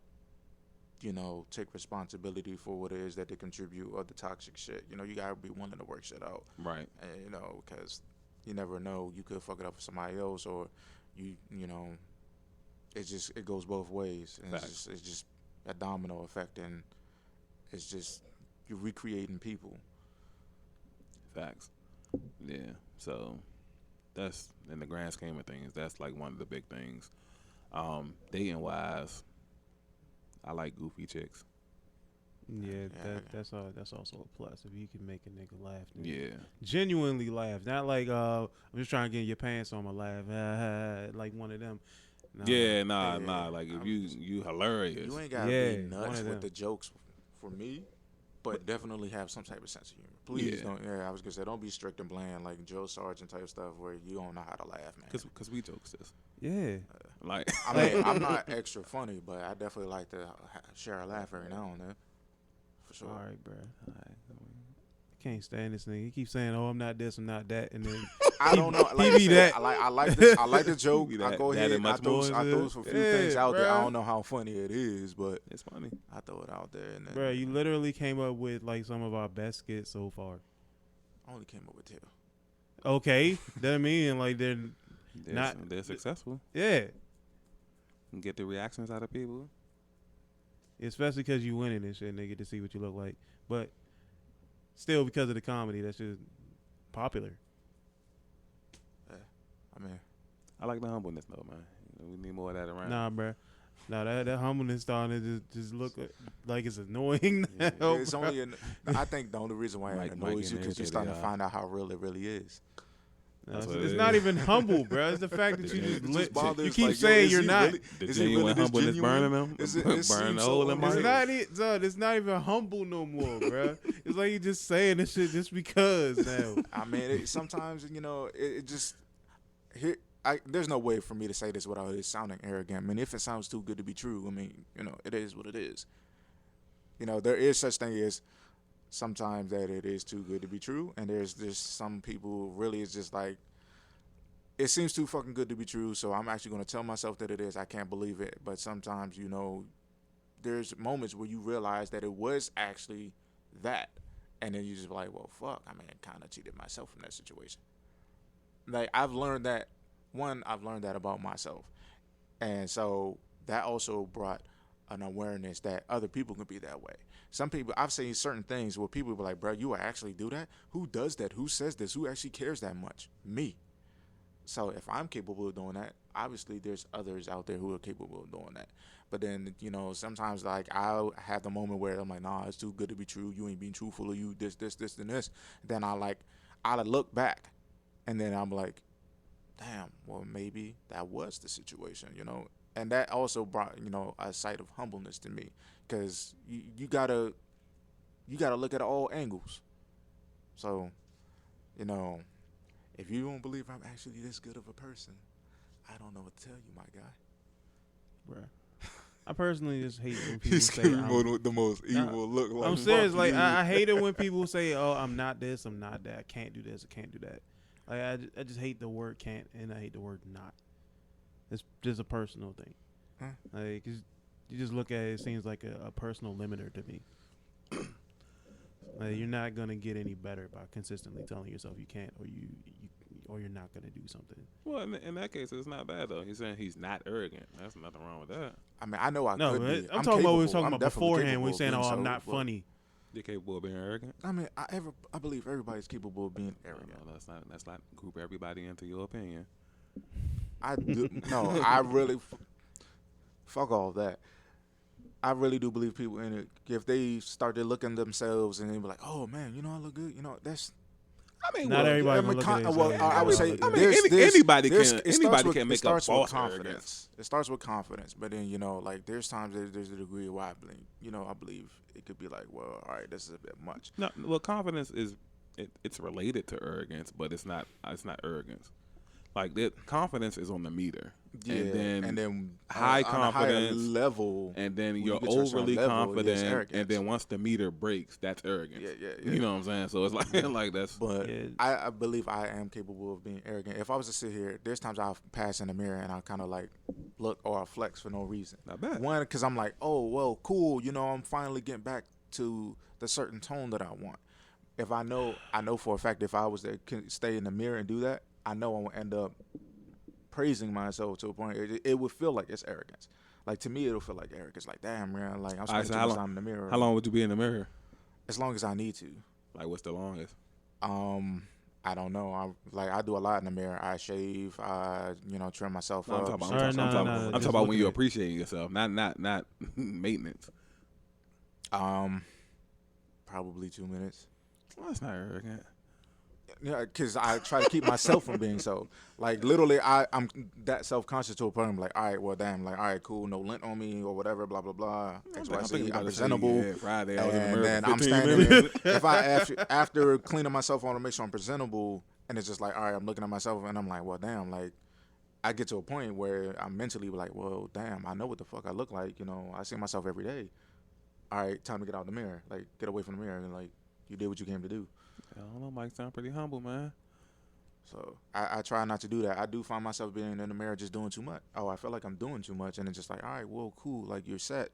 take responsibility for what it is that they contribute, or the toxic shit. You gotta be willing to work shit out. Right. And because you never know, you could fuck it up for somebody else, or it goes both ways, and it's just a domino effect, and it's just you're recreating people. Facts. Yeah. So that's, in the grand scheme of things, that's like one of the big things. Dating wise, I like goofy chicks. Yeah, Yeah. that's also a plus if you can make a nigga laugh. Yeah. Genuinely laugh, not like I'm just trying to get your pants on my laugh, like one of them. Nah. Yeah, Yeah. nah. Like if I'm you hilarious. You ain't gotta Yeah, be nuts one of with them. the jokes for me, but definitely have some type of sense of humor. Please don't. Yeah, I was gonna say, don't be strict and bland like Joe Sargent type stuff where you don't know how to laugh, man. Cause we jokesters. Yeah, Like I mean, I'm not extra funny, but I definitely like to share a laugh every now and then, for sure. all right, bro. I can't stand this nigga. He keeps saying, "Oh, I'm not this, I'm not that," and then I don't know. Like he I be said, that. I like the joke. He be I that- go that ahead. and I much throw more, a few things Yeah, out there. I bruh. don't know how funny it is, but it's funny. I throw it out there. And then bro, you literally came up with like some of our best skits so far. I only came up with 2. Okay, that mean like They're successful. yeah, And get the reactions out of people. especially because you winning and shit, and they get to see what you look like. But still, because of the comedy, that's just popular. I mean, I like the humbleness though, man. We need more of that around. Nah, bro. Nah, that humbleness starting to just look like it's annoying now. it's bro. only. I think the only reason why Mike it annoys getting you because you're irritated, starting to yeah. find out how real it really is. No, That's it's what it not is. even humble, bro. It's the fact that you It just just lit. bothers, You keep like, yo, saying is you're he not. really- The is it really genuine this humbleness genuine? burning them. It burning seems the so hole in my It's unreal. not. It's not even humble no more, bro. It's like you just saying this shit just because now. I mean, sometimes it just here. There's no way for me to say this without it sounding arrogant. I mean, if it sounds too good to be true, I mean, it is what it is. There is such thing as sometimes that it is too good to be true, and there's some people who really is just like it seems too fucking good to be true, so I'm actually going to tell myself that it is. I can't believe it. But sometimes, you know, there's moments where you realize that it was actually that. And then you just be like, well, fuck, I mean, I kind of cheated myself in that situation. Like, I've learned that about myself. And so that also brought an awareness that other people can be that way. Some people, I've seen certain things where people be like, bro, you would actually do that? Who does that? Who says this? Who actually cares that much? Me. So if I'm capable of doing that, obviously there's others out there who are capable of doing that. But then, you know, sometimes like I'll have the moment where I'm like, nah, it's too good to be true. You ain't being truthful, or you this, and this. Then I look back, and then I'm like, damn, well maybe that was the situation, you know. And that also brought, you know, a sight of humbleness to me, because you gotta look at all angles. So, you know, if you don't believe I'm actually this good of a person, I don't know what to tell you, my guy. Bruh. I personally just hate when people He's say giving me the most evil look. Like, I'm serious. fuck Like you. I hate it when people say, "Oh, I'm not this, I'm not that. I can't do this, I can't do that." Like I just hate the word "can't" and I hate the word "not." It's just a personal thing. Huh? Like 'cause you just look at it, it seems like a personal limiter to me. Like you're not gonna get any better by consistently telling yourself you can't or you're not gonna do something. Well, in that case, it's not bad though. He's saying he's not arrogant. There's nothing wrong with that. I mean, I know I No, could but be. I'm talking about what we was talking I'm about definitely beforehand capable when we of saying, being "Oh, I'm so, not but- funny." You're capable of being arrogant. I mean, I believe everybody's capable of being arrogant. No, let's not group everybody into your opinion. I do. No, I really. Fuck all that. I really do believe people in it. If they start to look at themselves and they be like, "Oh man, you know I look good," you know that's. I mean, Not well, everybody I gonna mean, look at it. well, I would say I mean, there's- anybody there's- can it starts anybody with- can it make up starts with false confidence. arrogance. It starts with confidence, but then you know, like there's times there's a degree where I believe it could be like, well, all right, this is a bit much. No, well, confidence is it's related to arrogance, but it's not arrogance. Like that, confidence is on the meter, Yeah, and then on high a higher confidence level, and then when you're you get to a certain overly level, yeah, it's confident, arrogance. and then once the meter breaks, that's arrogance. Yeah. You know what I'm saying? So it's like like that's. But Yeah. I believe I am capable of being arrogant. If I was to sit here, there's times I'll pass in the mirror and I'll kind of like look or I'll flex for no reason. Not bad. One, because I'm like, oh, well, cool. You know, I'm finally getting back to the certain tone that I want. If I know for a fact if I was to stay in the mirror and do that, I know I will end up praising myself to a point. It would feel like it's arrogance. Like to me, it'll feel like arrogance. Like, damn, man, like I'm All spending right, so too how much long- time in the mirror. How long would you be in the mirror? As long as I need to. Like, what's the longest? I don't know. I do a lot in the mirror. I shave. I trim myself No, I'm up. talking about, Sorry, I'm no, talking no, about, I'm just talking about when looking you're at- appreciating yourself, not maintenance. Probably 2 minutes. Well, that's not arrogant. Yeah, because I try to keep myself from being so. Like literally, I'm that self-conscious to a point. I'm like, all right, well, damn, like, all right, cool, no lint on me or whatever, blah blah blah. I'm XYZ, thinking about I'm to say, presentable. yeah, Friday, I was in the And mirror then for I'm 15 standing minutes. there. If I after cleaning myself, I want to make sure I'm presentable, and it's just like, all right, I'm looking at myself, and I'm like, well, damn, like, I get to a point where I'm mentally like, well, damn, I know what the fuck I look like. You know, I see myself every day. All right, time to get out the mirror. Like, get away from the mirror, and like, you did what you came to do. I don't know, Mike sound pretty humble, man. So I try not to do that. I do find myself being in the mirror just doing too much. Oh, I feel like I'm doing too much, and it's just like, all right, well, cool, like you're set,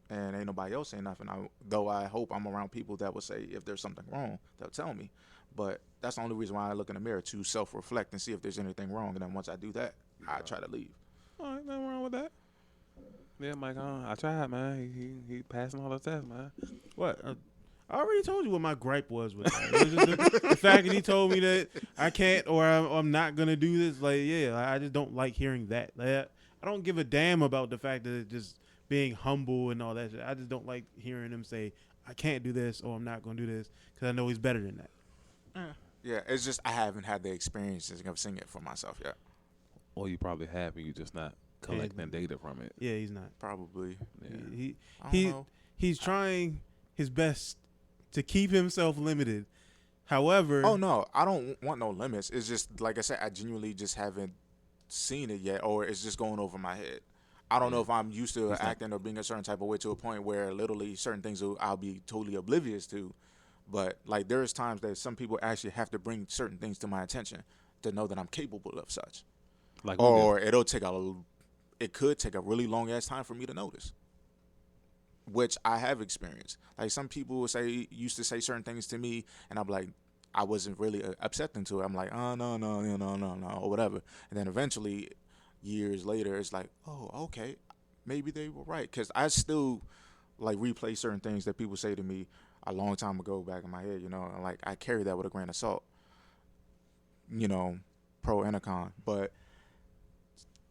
and ain't nobody else saying nothing. Though I hope I'm around people that will say if there's something wrong, they'll tell me. But that's the only reason why I look in the mirror, to self-reflect and see if there's anything wrong. And then once I do that, I try to leave. All right, nothing wrong with that. Yeah, Mike, I tried, man. He passing all the tests, man. What? I already told you what my gripe was with that. It was just the fact that he told me that I can't or I'm not gonna do this. Like, yeah, I just don't like hearing that. Like, I don't give a damn about the fact that it's just being humble and all that shit. I just don't like hearing him say I can't do this or I'm not gonna do this because I know he's better than that. Yeah, it's just I haven't had the experience of seeing it for myself yet. Or you probably have, and you're just not collecting data from it. Yeah, he's not. Probably. Yeah. I don't know. He's trying his best to keep himself limited. However, Oh no, I don't want no limits. It's just like I said, I genuinely just haven't seen it yet, or it's just going over my head. I don't know if I'm used to acting or being a certain type of way to a point where literally certain things I'll be totally oblivious to. But like there's times that some people actually have to bring certain things to my attention to know that I'm capable of such. Like, Or it could take a really long ass time for me to notice, which I have experienced. Like some people used to say certain things to me, and I'm like, I wasn't really accepting to it. I'm like, oh no, or whatever. And then eventually, years later, it's like, oh, okay, maybe they were right. Because I still like replay certain things that people say to me a long time ago back in my head, and like I carry that with a grain of salt, pro and a con. But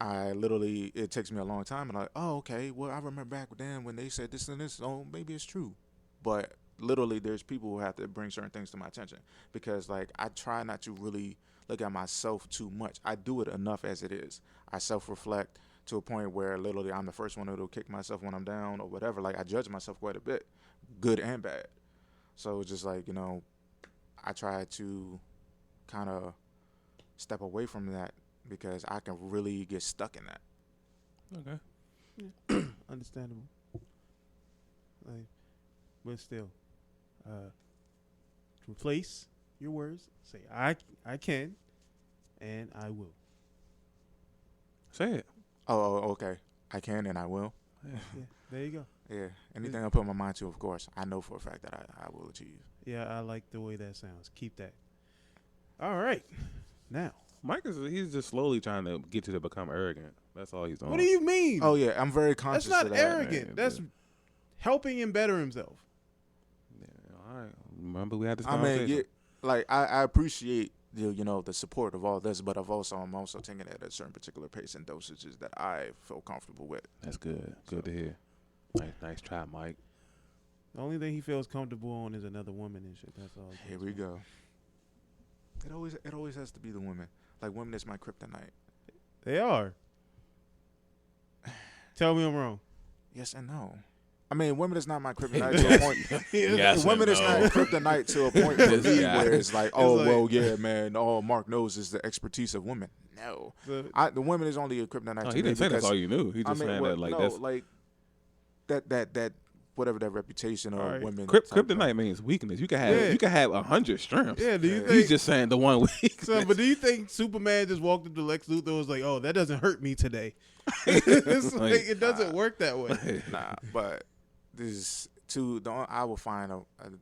it takes me a long time, and I'm like, oh, okay, well, I remember back then when they said this and this, oh, maybe it's true. But literally, there's people who have to bring certain things to my attention because, like, I try not to really look at myself too much. I do it enough as it is. I self-reflect to a point where literally I'm the first one who'll kick myself when I'm down or whatever. Like, I judge myself quite a bit, good and bad. So it's just like, I try to kind of step away from that because I can really get stuck in that. Okay. Yeah. Understandable. Like, but still, replace your words. Say I can, and I will. Say it. Oh, okay. I can and I will. Yeah, there you go. Yeah. Anything I put my mind to, of course, I know for a fact that I will achieve. Yeah, I like the way that sounds. Keep that. All right. Now, Mike he's just slowly trying to get you to become arrogant. That's all he's doing. what do you mean? Oh yeah, I'm very conscious. That's not of that. arrogant. man. That's helping him better himself. Yeah, all right. Remember we had this I conversation. mean, like I appreciate the support of all this, but I'm also taking it at a certain particular pace and dosages that I feel comfortable with. That's good. Good to hear. Nice try, Mike. The only thing he feels comfortable on is another woman and shit. That's all. Here we go. It always has to be the women. Like women is my kryptonite. They are. Tell me I'm wrong. Yes and no. I mean, women is not my kryptonite to a point. Yes Women and is not no. kryptonite to a point for me Yeah. where it's like, well, yeah, man. All Mark knows is the expertise of women. No, the women is only a kryptonite. No, to he me didn't say that's because- all you knew. He just saying that like no, that's like that whatever that reputation of Alright. women. kryptonite means weakness. You can have 100 strengths. Yeah, do you Yeah. think? He's just saying the one weakness. Son, but do you think Superman just walked up to Lex Luthor and was like, "Oh, that doesn't hurt me today"? It's like it doesn't work that way. Nah, but this is I will find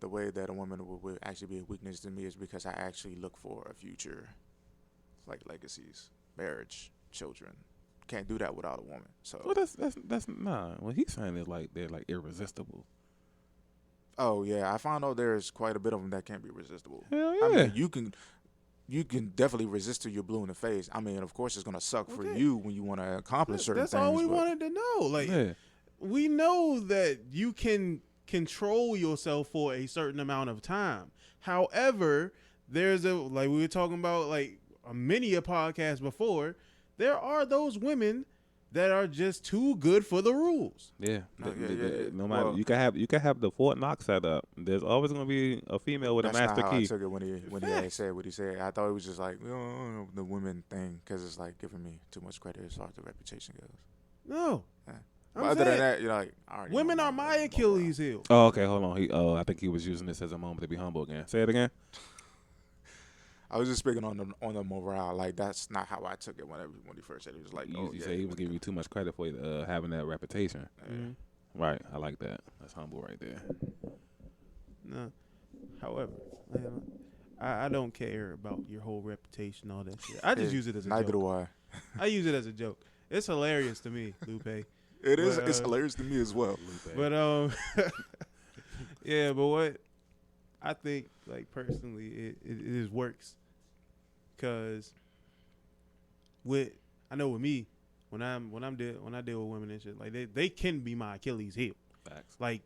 the way that a woman would actually be a weakness to me is because I actually look for a future, like legacies, marriage, children. Can't do that without a woman. So. Well, that's nah. What he's saying is like they're like irresistible. Oh yeah, I found out there's quite a bit of them that can't be resistible. Hell yeah. I mean, you can definitely resist till you're blue in the face. I mean, of course, it's gonna suck for Okay. you when you want to accomplish certain That's things. all we but- wanted to know. Like, Yeah. we know that you can control yourself for a certain amount of time. However, there's like we were talking about like a podcast before. There are those women that are just too good for the rules. Yeah. No, yeah. No matter Well- you can have the Fort Knox set up. There's always gonna be a female with That's a master not how key. I took it when he had said what he said. I thought it was just like the women thing because it's like giving me too much credit as far as the reputation goes. No. Yeah. I'm But other than saying, that, you're like, I already women know are my Achilles heel. Oh, okay, hold on. I think he was using this as a moment to be humble again. Say it again. I was just speaking on the morale. Like that's not how I took it when he first said it. He was like, You say he was giving you too much credit for having that reputation. Mhm. Right. I like that. That's humble right there. No. However, I don't care about your whole reputation, all that shit. I just use it as a Neither joke. do I. I use it as a joke. It's hilarious to me, Lupe. It is. But, It's hilarious to me as well. But yeah. But what I think, like personally, it just works. Cause I know with me, when I deal with women and shit, like they can be my Achilles heel. Facts. Like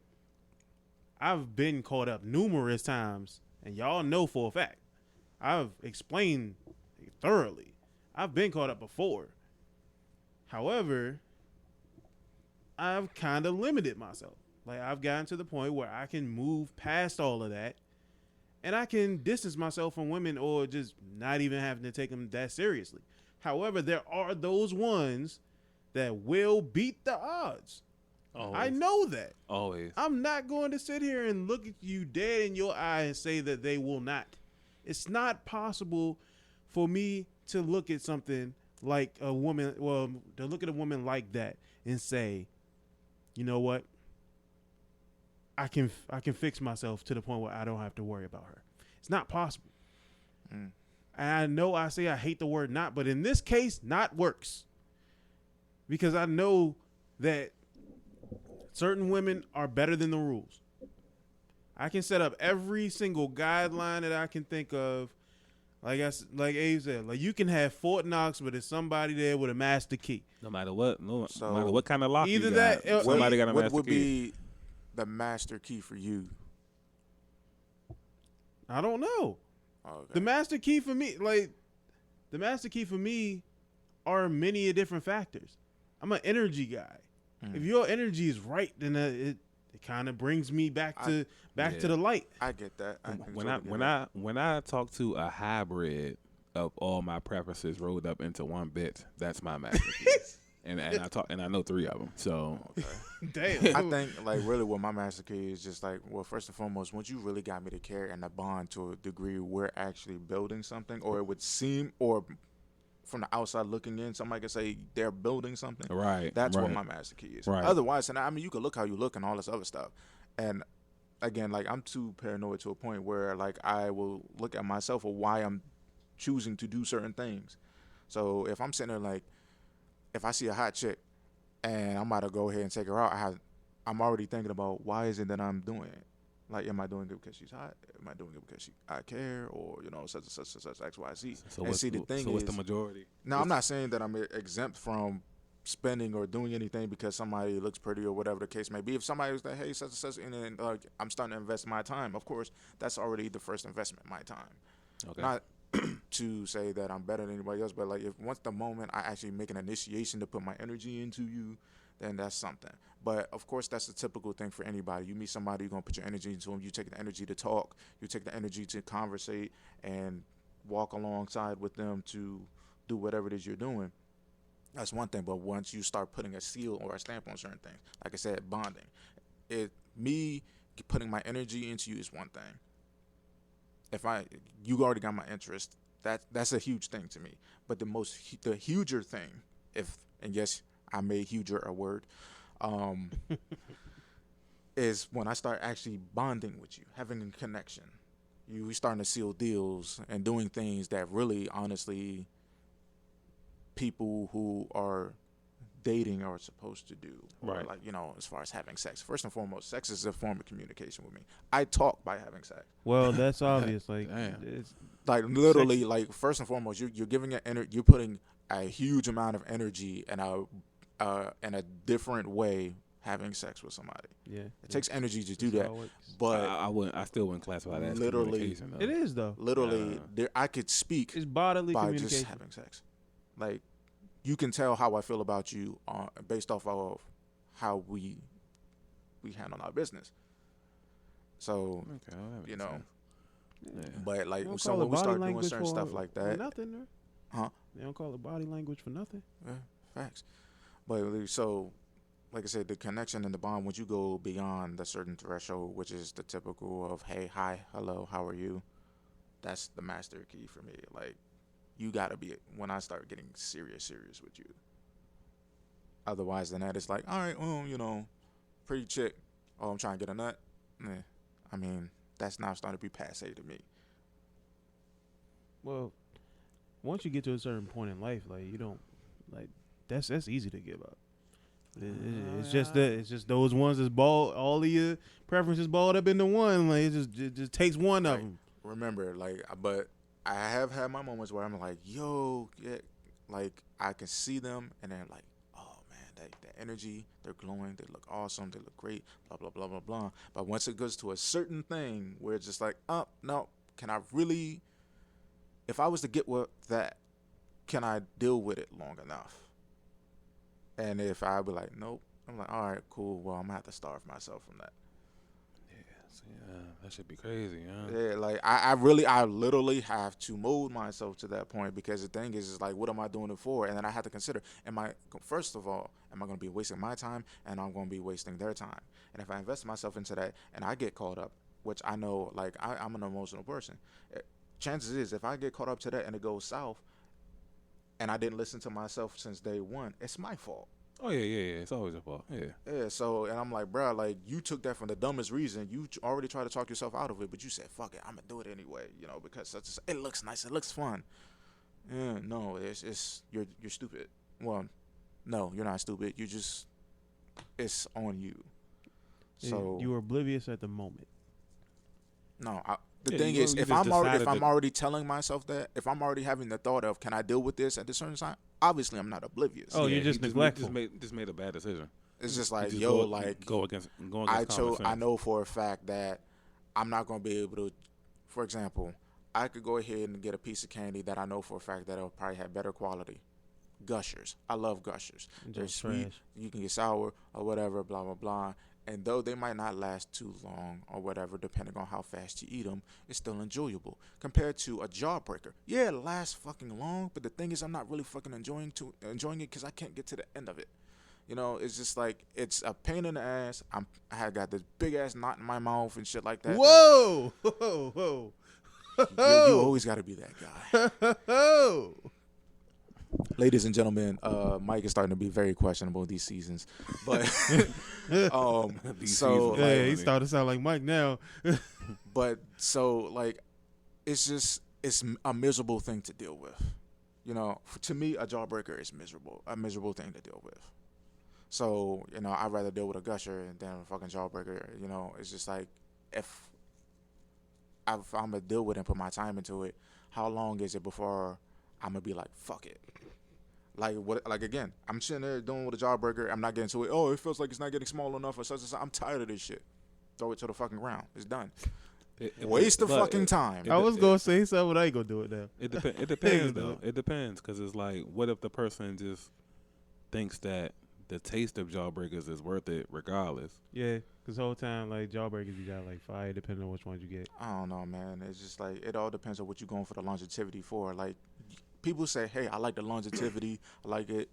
I've been caught up numerous times, and y'all know for a fact. I've explained thoroughly. I've been caught up before. However, I've kind of limited myself. Like I've gotten to the point where I can move past all of that, and I can distance myself from women or just not even having to take them that seriously. However, there are those ones that will beat the odds. Always. I know that. Always. I'm not going to sit here and look at you dead in your eye and say that they will not. It's not possible for me to look at something like a woman, well, to look at a woman like that and say, you know what? I can fix myself to the point where I don't have to worry about her. It's not possible. And I know I say I hate the word not, but in this case, not works. Because I know that certain women are better than the rules. I can set up every single guideline that I can think of. Like Abe said, like you can have Fort Knox, but there's somebody there with a master key. No matter what, no So, matter what kind of lock either you got, that- somebody got a what master would key. be the master key for you? I don't know. Okay. The master key for me, are many different factors. I'm an energy guy. If your energy is right, then it kind of brings me back to the light. I get that. When I talk to a hybrid of all my preferences rolled up into one bit, that's my masterpiece. and I know 3 of them. So Damn. I think like really what my master key is just like, well, first and foremost, once you really got me to care and to bond to a degree, we're actually building something, or it would seem, or from the outside looking in, somebody could say they're building something. right, That's right. what my master key is. Right. Otherwise, and I mean, you can look how you look and all this other stuff. And again, like I'm too paranoid to a point where like I will look at myself or why I'm choosing to do certain things. So if I'm sitting there like, if I see a hot chick and I'm about to go ahead and take her out, I'm already thinking about why is it that I'm doing it? Like, am I doing it because she's hot? Am I doing it because I care? Or, you know, such X, Y, Z. So and what's, see, the thing so what's is, the majority? now, I'm not saying that I'm exempt from spending or doing anything because somebody looks pretty or whatever the case may be. If somebody was like, hey, such, and then I'm starting to invest my time, of course, that's already the first investment, my time. Okay. Not to say that I'm better than anybody else, but like if once the moment I actually make an initiation to put my energy into you, then that's something. But of course, that's the typical thing for anybody. You meet somebody, you're gonna put your energy into them. You take the energy to talk. You take the energy to conversate and walk alongside with them to do whatever it is you're doing. That's one thing. But once you start putting a seal or a stamp on certain things, like I said, bonding. Me putting my energy into you is one thing. If you already got my interest, that's a huge thing to me. But the huger thing, and yes, I made huger a word, is when I start actually bonding with you, having a connection. You starting to seal deals and doing things that really, honestly, people who are dating are supposed to do. Or Right. like, you know, as far as having sex. First and foremost, sex is a form of communication with me. I talk by having sex. Well, that's obvious. Like, Damn. it's, Like literally, like first and foremost, you're giving you're putting a huge amount of energy and in a different way having sex with somebody. yeah. It takes energy to do that, but I still wouldn't classify that as literally- communication, though. It is though. literally, I could speak It's bodily by communication. just having sex. Like you can tell how I feel about you based off of how we handle our business. So, Okay, well, that makes you know, sense. Yeah. but like They don't so call when it we body start doing language certain stuff like for that, nothing, right? huh? They don't call it body language for nothing. Yeah, facts. But so, like I said, the connection and the bond, once you go beyond the certain threshold, which is the typical of, hey, hi, hello, how are you? That's the master key for me. Like, you got to be, when I start getting serious with you. Otherwise than that, it's like, all right, you know, pretty chick. Oh, I'm trying to get a nut. I mean, that's now starting to be passe to me. Well, once you get to a certain point in life, like you don't, like that's easy to give up. It's just that it's just those ones that's balled. All of your preferences balled up into one. Like it just takes one of Right. them. Remember, like, but I have had my moments where I'm like, yo, yeah, like I can see them, and they're like, oh man, that energy, they're glowing, they look awesome, they look great, blah blah blah blah blah. But once it goes to a certain thing where it's just like, oh no, can I really? If I was to get with that, can I deal with it long enough? And if I be like, nope, I'm like, all right, cool. Well, I'm gonna have to starve myself from that. Yeah, that should be crazy, huh? Yeah, like I literally have to mold myself to that point, because the thing is like, what am I doing it for? And then I have to consider, first of all, am I going to be wasting my time, and I'm going to be wasting their time? And if I invest myself into that and I get caught up, which I know, like I'm an emotional person, chances is if I get caught up to that and it goes south, and I didn't listen to myself since day one, it's my fault. Oh yeah. It's always your fault. Yeah. Yeah, so, and I'm like, bro, like, you took that from the dumbest reason. You already tried to talk yourself out of it, but you said, fuck it, I'm going to do it anyway, because it looks nice, it looks fun. Yeah, no, you're stupid. Well, no, you're not stupid. It's on you. So you were oblivious at the moment. No, the Yeah, thing you is, just if I'm decided already telling myself that, if I'm already having the thought of, can I deal with this at this certain time? Obviously, I'm not oblivious. Oh, you're just he neglectful. Just made a bad decision. It's just You like, just yo, go, like, go against I common sense. know for a fact that I'm not going to be able to, for example, I could go ahead and get a piece of candy that I know for a fact that it'll probably have better quality. Gushers. I love Gushers. They're sweet. Trash. You can get sour or whatever, blah, blah, blah. And though they might not last too long or whatever, depending on how fast you eat them, it's still enjoyable. Compared to a Jawbreaker. Yeah, it lasts fucking long, but the thing is, I'm not really fucking enjoying it because I can't get to the end of it. It's just like, it's a pain in the ass. I had got this big ass knot in my mouth and shit like that. Whoa! Whoa! You always got to be that guy. Whoa! Ladies and gentlemen, Mike is starting to be very questionable these seasons. But These so seasons. Yeah, Like, he started to sound like Mike now. but so like it's a miserable thing to deal with. To me, a Jawbreaker is a miserable thing to deal with. So, I'd rather deal with a Gusher than a fucking Jawbreaker. It's just like, if I'm gonna deal with it and put my time into it, how long is it before I'm gonna be like, fuck it? Like again, I'm sitting there doing with a Jawbreaker. I'm not getting to it. Oh, it feels like it's not getting small enough or such and such. I'm tired of this shit. Throw it to the fucking ground. It's done. Waste of fucking time. I was gonna say something, but I ain't gonna do it now. It depends though. It depends, because it's like, what if the person just thinks that the taste of Jawbreakers is worth it regardless? Yeah, because the whole time, like, Jawbreakers, you got, like, 5, depending on which ones you get. I don't know, man. It's just like, it all depends on what you're going for the longevity for. Like, people say, hey, I like the longevity. I like it.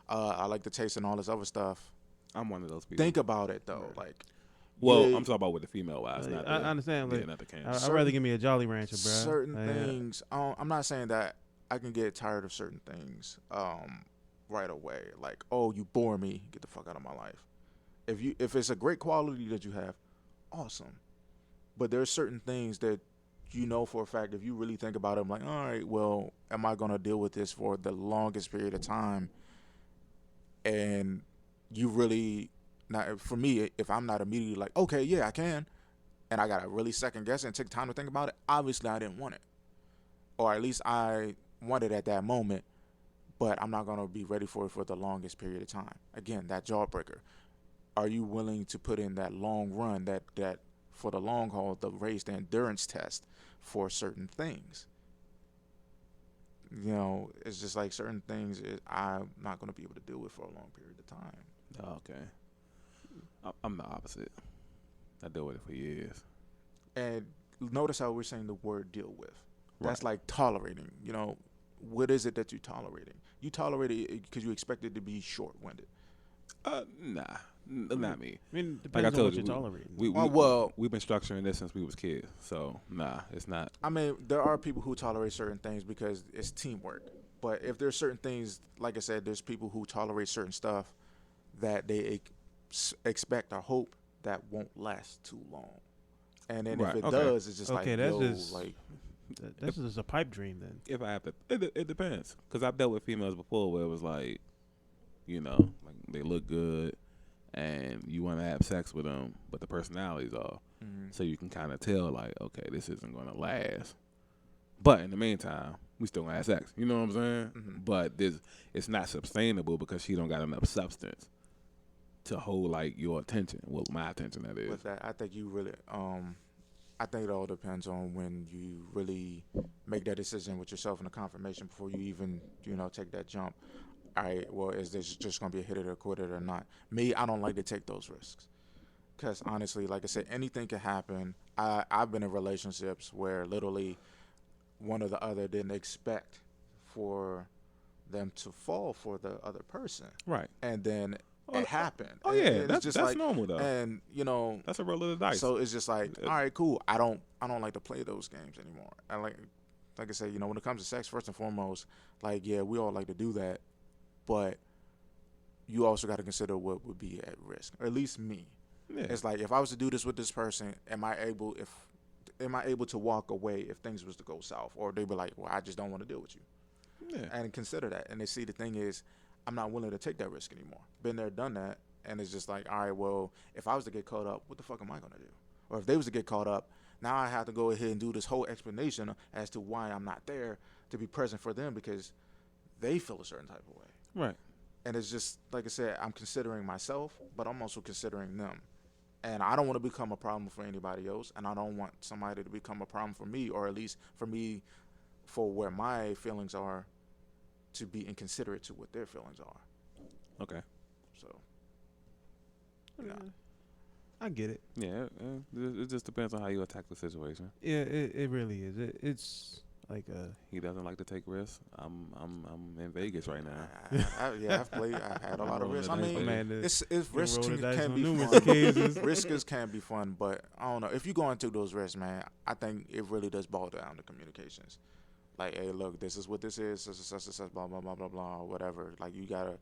I like the taste and all this other stuff. I'm one of those people. Think about it, though. Like, Well, yeah, I'm talking about with the female wives, not I the, understand. yeah, Like, not the can. I'd rather give me a Jolly Rancher, bro. certain things. I'm not saying that I can get tired of certain things right away. Like, oh, you bore me. Get the fuck out of my life. If it's a great quality that you have, awesome. But there's certain things that for a fact, if you really think about it, I'm like, all right, well, am I gonna deal with this for the longest period of time? And you really not, for me, if I'm not immediately like, okay, yeah, I can, and I gotta really second guess it and take time to think about it, obviously I didn't want it. Or at least I wanted it at that moment, but I'm not gonna be ready for it for the longest period of time. Again, that Jawbreaker. Are you willing to put in that long run, that for the long haul, the race, the endurance test for certain things? It's just like certain things I'm not going to be able to deal with for a long period of time. Oh, okay. I'm the opposite. I deal with it for years. And notice how we're saying the word deal with. That's Right. like tolerating. What is it that you're tolerating? You tolerate it because you expect it to be short-winded. Nah, not me. I mean, Like I depends on told what you, you're tolerating. we've been structuring this since we was kids. So nah, it's not. I mean, there are people who tolerate certain things because it's teamwork. But if there's certain things, like I said, there's people who tolerate certain stuff that they expect or hope that won't last too long. And then Right, if it okay. does, it's just Okay, like, that's yo, just- like, This is a pipe dream, then. If I have to, it depends. Because I've dealt with females before where it was like, like they look good, and you want to have sex with them, but the personality's off. So you can kind of tell, like, okay, this isn't going to last. But in the meantime, we still gonna have sex. You know what I'm saying? Mhm. But it's not sustainable because she don't got enough substance to hold like your attention. Well, my attention, that is. with that, I think you really, I think it all depends on when you really make that decision with yourself and the confirmation before you even, take that jump. All right, well, is this just going to be a hit it or quit it or not? Me, I don't like to take those risks. Because honestly, like I said, anything can happen. I've been in relationships where literally one or the other didn't expect for them to fall for the other person. Right. And then it happened. Oh And yeah, it's that's just that's like, normal though. and, That's a roll of the dice. so it's just like, all right, cool. I don't like to play those games anymore. I like like I said, when it comes to sex, first and foremost, like, yeah, we all like to do that, but you also got to consider what would be at risk, or at least me. Yeah. It's like, if I was to do this with this person, am I able to walk away if things was to go south, or they be like, well, I just don't want to deal with you. Yeah. And consider that. And they see the thing is, I'm not willing to take that risk anymore. Been there, done that. And it's just like, all right, well, if I was to get caught up, what the fuck am I going to do? Or if they was to get caught up, now I have to go ahead and do this whole explanation as to why I'm not there to be present for them because they feel a certain type of way. Right. And it's just, like I said, I'm considering myself, but I'm also considering them. And I don't want to become a problem for anybody else. And I don't want somebody to become a problem for me, or at least for me, for where my feelings are, to be inconsiderate to what their feelings are. Okay. So, Yeah. I get it. Yeah. It just depends on how you attack the situation. Yeah, it really is. It's like He doesn't like to take risks. I'm in Vegas right now. I've played. I've had a lot of Rolling risks. the I dice, mean, baby. man, it's risk roll the dice can on be numerous fun. occasions. Risk can be fun, but I don't know. If you go into those risks, man, I think it really does boil down to communications. Like, hey, look, this is what this is, such, blah, blah, blah, blah, blah, whatever. Like, you gotta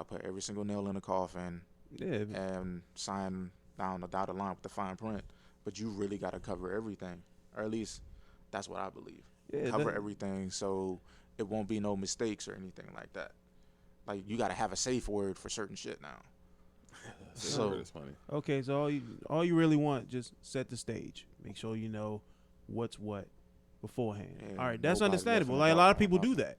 put every single nail in the coffin Yeah, and sign down the dotted line with the fine print. But you really gotta cover everything, or at least that's what I believe. yeah. Cover everything so it won't be no mistakes or anything like that. Like, you gotta have a safe word for certain shit now. So it's funny. Okay, so all you really want, just set the stage. Make sure you know what's what beforehand. And All right, that's nobody understandable. left in Like, the a lot dark of people on do nothing. that.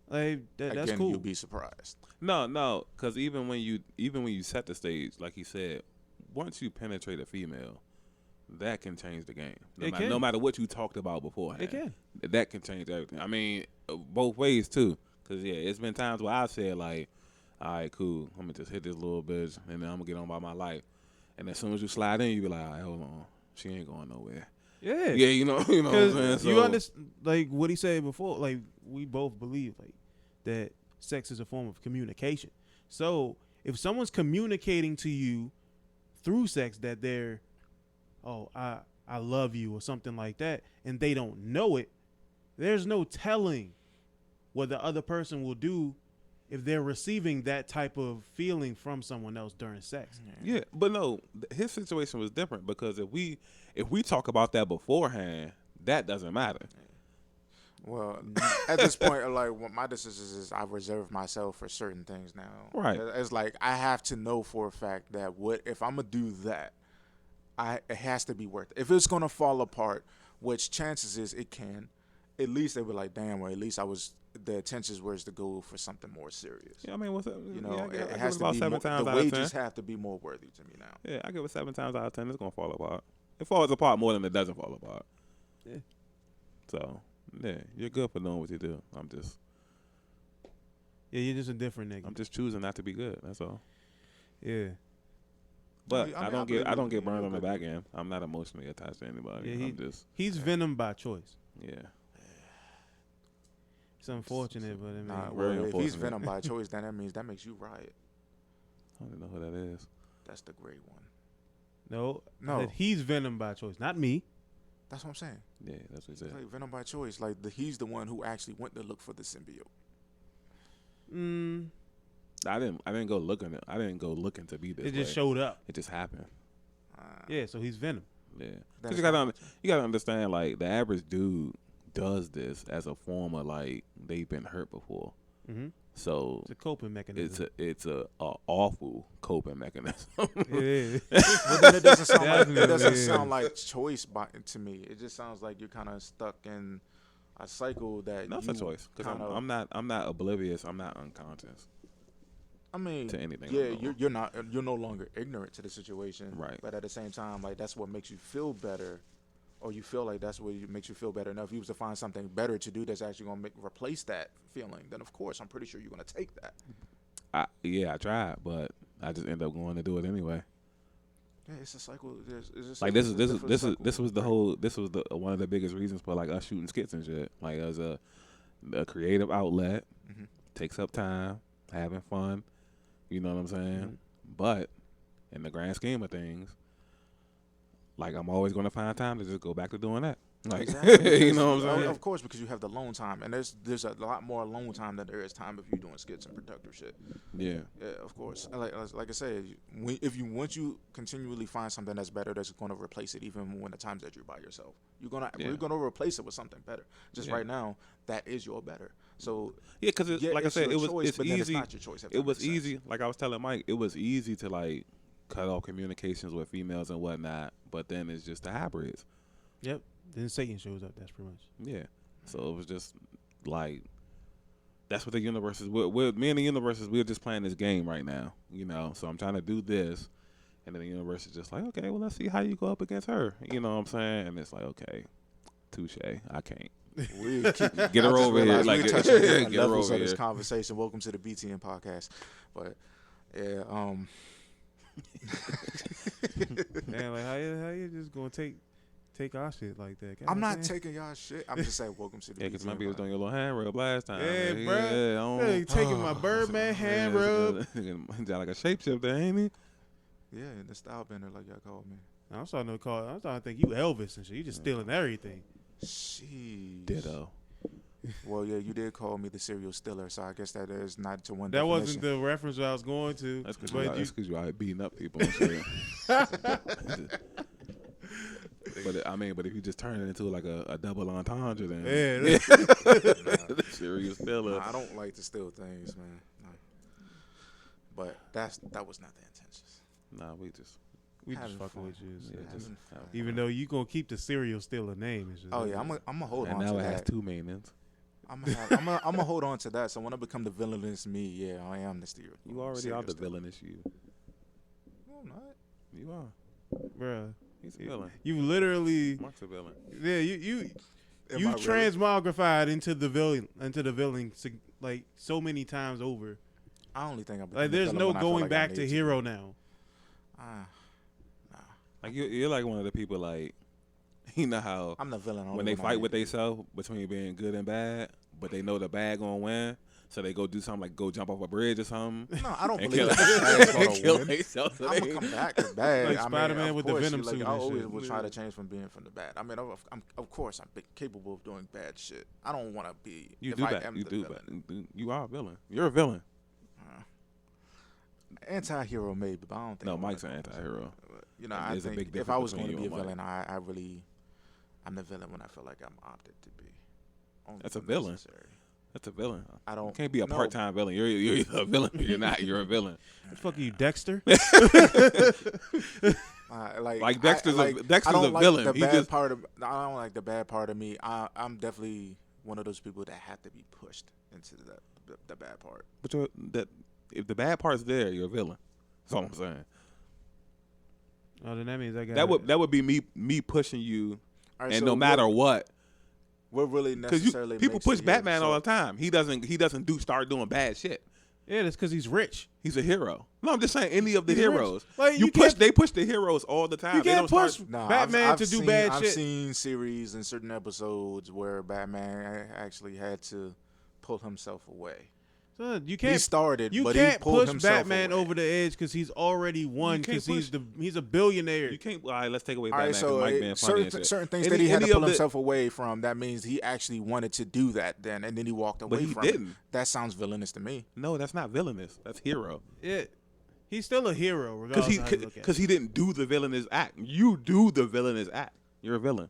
Like that's Again, cool. you'll be surprised. No, because even when you set the stage, like he said, once you penetrate a female, that can change the game. No matter what you talked about beforehand. It can. That can change everything. I mean, both ways too. Because yeah, it's been times where I said like, all right, cool, I'm gonna just hit this little bitch and then I'm gonna get on by my life. And as soon as you slide in, you be like, all right, hold on, she ain't going nowhere. Yeah. Yeah, you know what I'm saying. Because So, you understand, like what he said before. Like, we both believe like that sex is a form of communication. So if someone's communicating to you through sex that they're, oh, I love you or something like that, and they don't know it, there's no telling what the other person will do if they're receiving that type of feeling from someone else during sex. Yeah, but no, his situation was different because if we talk about that beforehand, that doesn't matter. Well, at this point, like, what my decision is, I reserve myself for certain things now. Right. It's like I have to know for a fact that if I'm gonna do that, it has to be worth it. If it's gonna fall apart, which chances is it can, at least they were like, damn, well, at least the intentions was to go for something more serious. Yeah, I mean, what's up? You know, yeah, it has to about be 7 more, times the out of 10. wages have to be more worthy to me now. Yeah, I give it 7 times out of 10. It's gonna fall apart. It falls apart more than it doesn't fall apart. Yeah. So yeah, you're good for knowing what you do. Yeah, you're just a different nigga. I'm just choosing not to be good. That's all. Yeah. But I I mean, don't get I believe burned you. on the back end. I'm not emotionally attached to anybody. Yeah, I'm just He's Venom by choice. yeah. It's unfortunate, but I mean, Nah, Very well, if he's unfortunate. Venom by choice, then that makes you Riot. I don't even know who that is. That's the great one. no, No. that he's Venom by choice, not me. That's what I'm saying. Yeah, that's what he said. Like Venom by choice. Like he's the one who actually went to look for the symbiote. I didn't go looking. I didn't go looking to be this. It just way. showed up. It just happened. Yeah, so he's Venom. Yeah, That's because you gotta understand, like, the average dude does this as a form of, like, they've been hurt before. Mm-hmm. So It's a coping mechanism. it's a awful coping mechanism. Yeah. But then it doesn't sound like Definitely, yeah. choice to me. It just sounds like you're kind of stuck in a cycle that That's you a choice because kinda- I'm not oblivious. I'm not unconscious. I mean, to anything yeah, I'm doing. you're no longer ignorant to the situation, Right. But at the same time, like that's what makes you feel better, or you feel like that's what makes you feel better. Now, if you was to find something better to do that's actually gonna replace that feeling, then of course I'm pretty sure you're gonna take that. I tried, but I just end up going to do it anyway. Yeah, it's a cycle. It's just Like it's a different this cycle. was one of the biggest reasons for like us shooting skits and shit. Like as a creative outlet, Mhm. takes up time, having fun. You know what I'm saying? Mhm. But in the grand scheme of things, like I'm always going to find time to just go back to doing that. Like, Exactly. you know what I'm saying? Of course, because you have the alone time, and there's a lot more alone time than there is time if you're doing skits and productive shit. Yeah. Yeah, of course. Like I said, once you continually find something that's better, that's going to replace it, even when the times that you're by yourself, you're gonna replace it with something better. Just right now, that is your better. So Yeah, because like I said, it's but then easy. It's not your choice. It was easy. Like I was telling Mike, it was easy to like cut off communications with females and whatnot. But then it's just the hybrids. Yep. Then Satan shows up. That's pretty much. Yeah. So it was just like that's what the universe is. We're me and the universe is. We're just playing this game right now. You know. So I'm trying to do this, and then the universe is just like, okay, well, let's see how you go up against her. You know what I'm saying? And it's like, okay, touche. I can't. Get her over here. Like, get her over here. This conversation. Welcome to the BTN podcast. But yeah, Man, like how you just gonna take our shit like that? God I'm not damn. taking y'all shit. I'm just saying welcome to the Yeah, BTN because maybe it was podcast. doing your little hand rub last time. Yeah, man. bro. Yeah, Hey, taking my Birdman hand rub. He's like a shapeshifter, ain't he? Yeah, the style bender like y'all called me. I'm starting to think you Elvis and shit. You just stealing everything. Sheesh. Ditto. Well, yeah, you did call me the serial stealer, so I guess that is not to one. That definition. wasn't the reference I was going to. That's because but you out here beating up people and shit. But if you just turn it into like a double entendre, then Yeah. the serial stealer. Nah, I don't like to steal things, man. Nah. But that was not the intentions. Nah, we just We just Having fucking fun. with you. so. yeah, just Even though you gonna keep the serial stealer name. It's just, Oh yeah, I'm gonna hold and on now to it has that. two meanings. I'm gonna hold on to that. So when I become the villainous me, yeah, I am the serial. You already serial are the stealer. villainous you. No, I'm not. You are. bruh. He's a villain. You literally, Mark's a villain. yeah, you Am I you really? transmogrified into the villain, like so many times over. I only think I'm Like there's no going back to hero now. Ah, Like you're like one of the people like, you know how I'm the villain. only when they I fight need with to be. themselves between being good and bad, but they know the bad gonna win, so they go do something like go jump off a bridge or something. No, I don't And believe kill, that. and kill I'm themselves. So gonna they- come back to bad. Like I mean, Spider-Man of with the course, Venom like, suit I and always shit. will try to change from being from the bad. I mean, of course, I'm capable of doing bad shit. I don't want to be. You if do I that. am You the do. villain. But you are a villain. You're a villain. Anti-hero maybe, but I don't think. No, I wanna Mike's an go- anti-hero. You know, And I there's a think big if difference I was going between to be a you and villain, I'm the villain when I feel like I'm opted to be. Only That's a when villain. necessary. That's a villain. I don't. You can't be a no, part-time villain. You're either a villain or you're not. You're a villain. What the fuck are you, Dexter? Like Dexter's I a Dexter's don't a like villain. The He bad just part of I don't like the bad part of me. I'm definitely one of those people that have to be pushed into the bad part. but that if the bad part's there, you're a villain. That's all I'm saying. Oh, then that means I got That would be me pushing you, All right, and so no matter what, what really because necessarily people makes push a hero? Batman So- all the time. He doesn't start doing bad shit. Yeah, that's because he's rich. He's a hero. No, I'm just saying any of the He's rich. heroes. Like, you you push. can't- They push the heroes all the time. You They can't don't push start. Nah, Batman to do seen, bad I've shit. seen series and certain episodes where Batman actually had to pull himself away. Son, you He can't. started, You but can't he pulled push himself Batman away. over the edge because he's already won. You can't Because he's a billionaire. You can't. All right, let's take away All Batman. right, so Mike being funny and certain, shit. certain things Any- that he had to any pull of the- himself away from, that means he actually wanted to do that then, and then he walked away But he from didn't. it. That sounds villainous to me. No, that's not villainous. That's hero. Yeah, he's still a hero regardless of how you look at it. Because he didn't do the villainous act. You do the villainous act. You're a villain.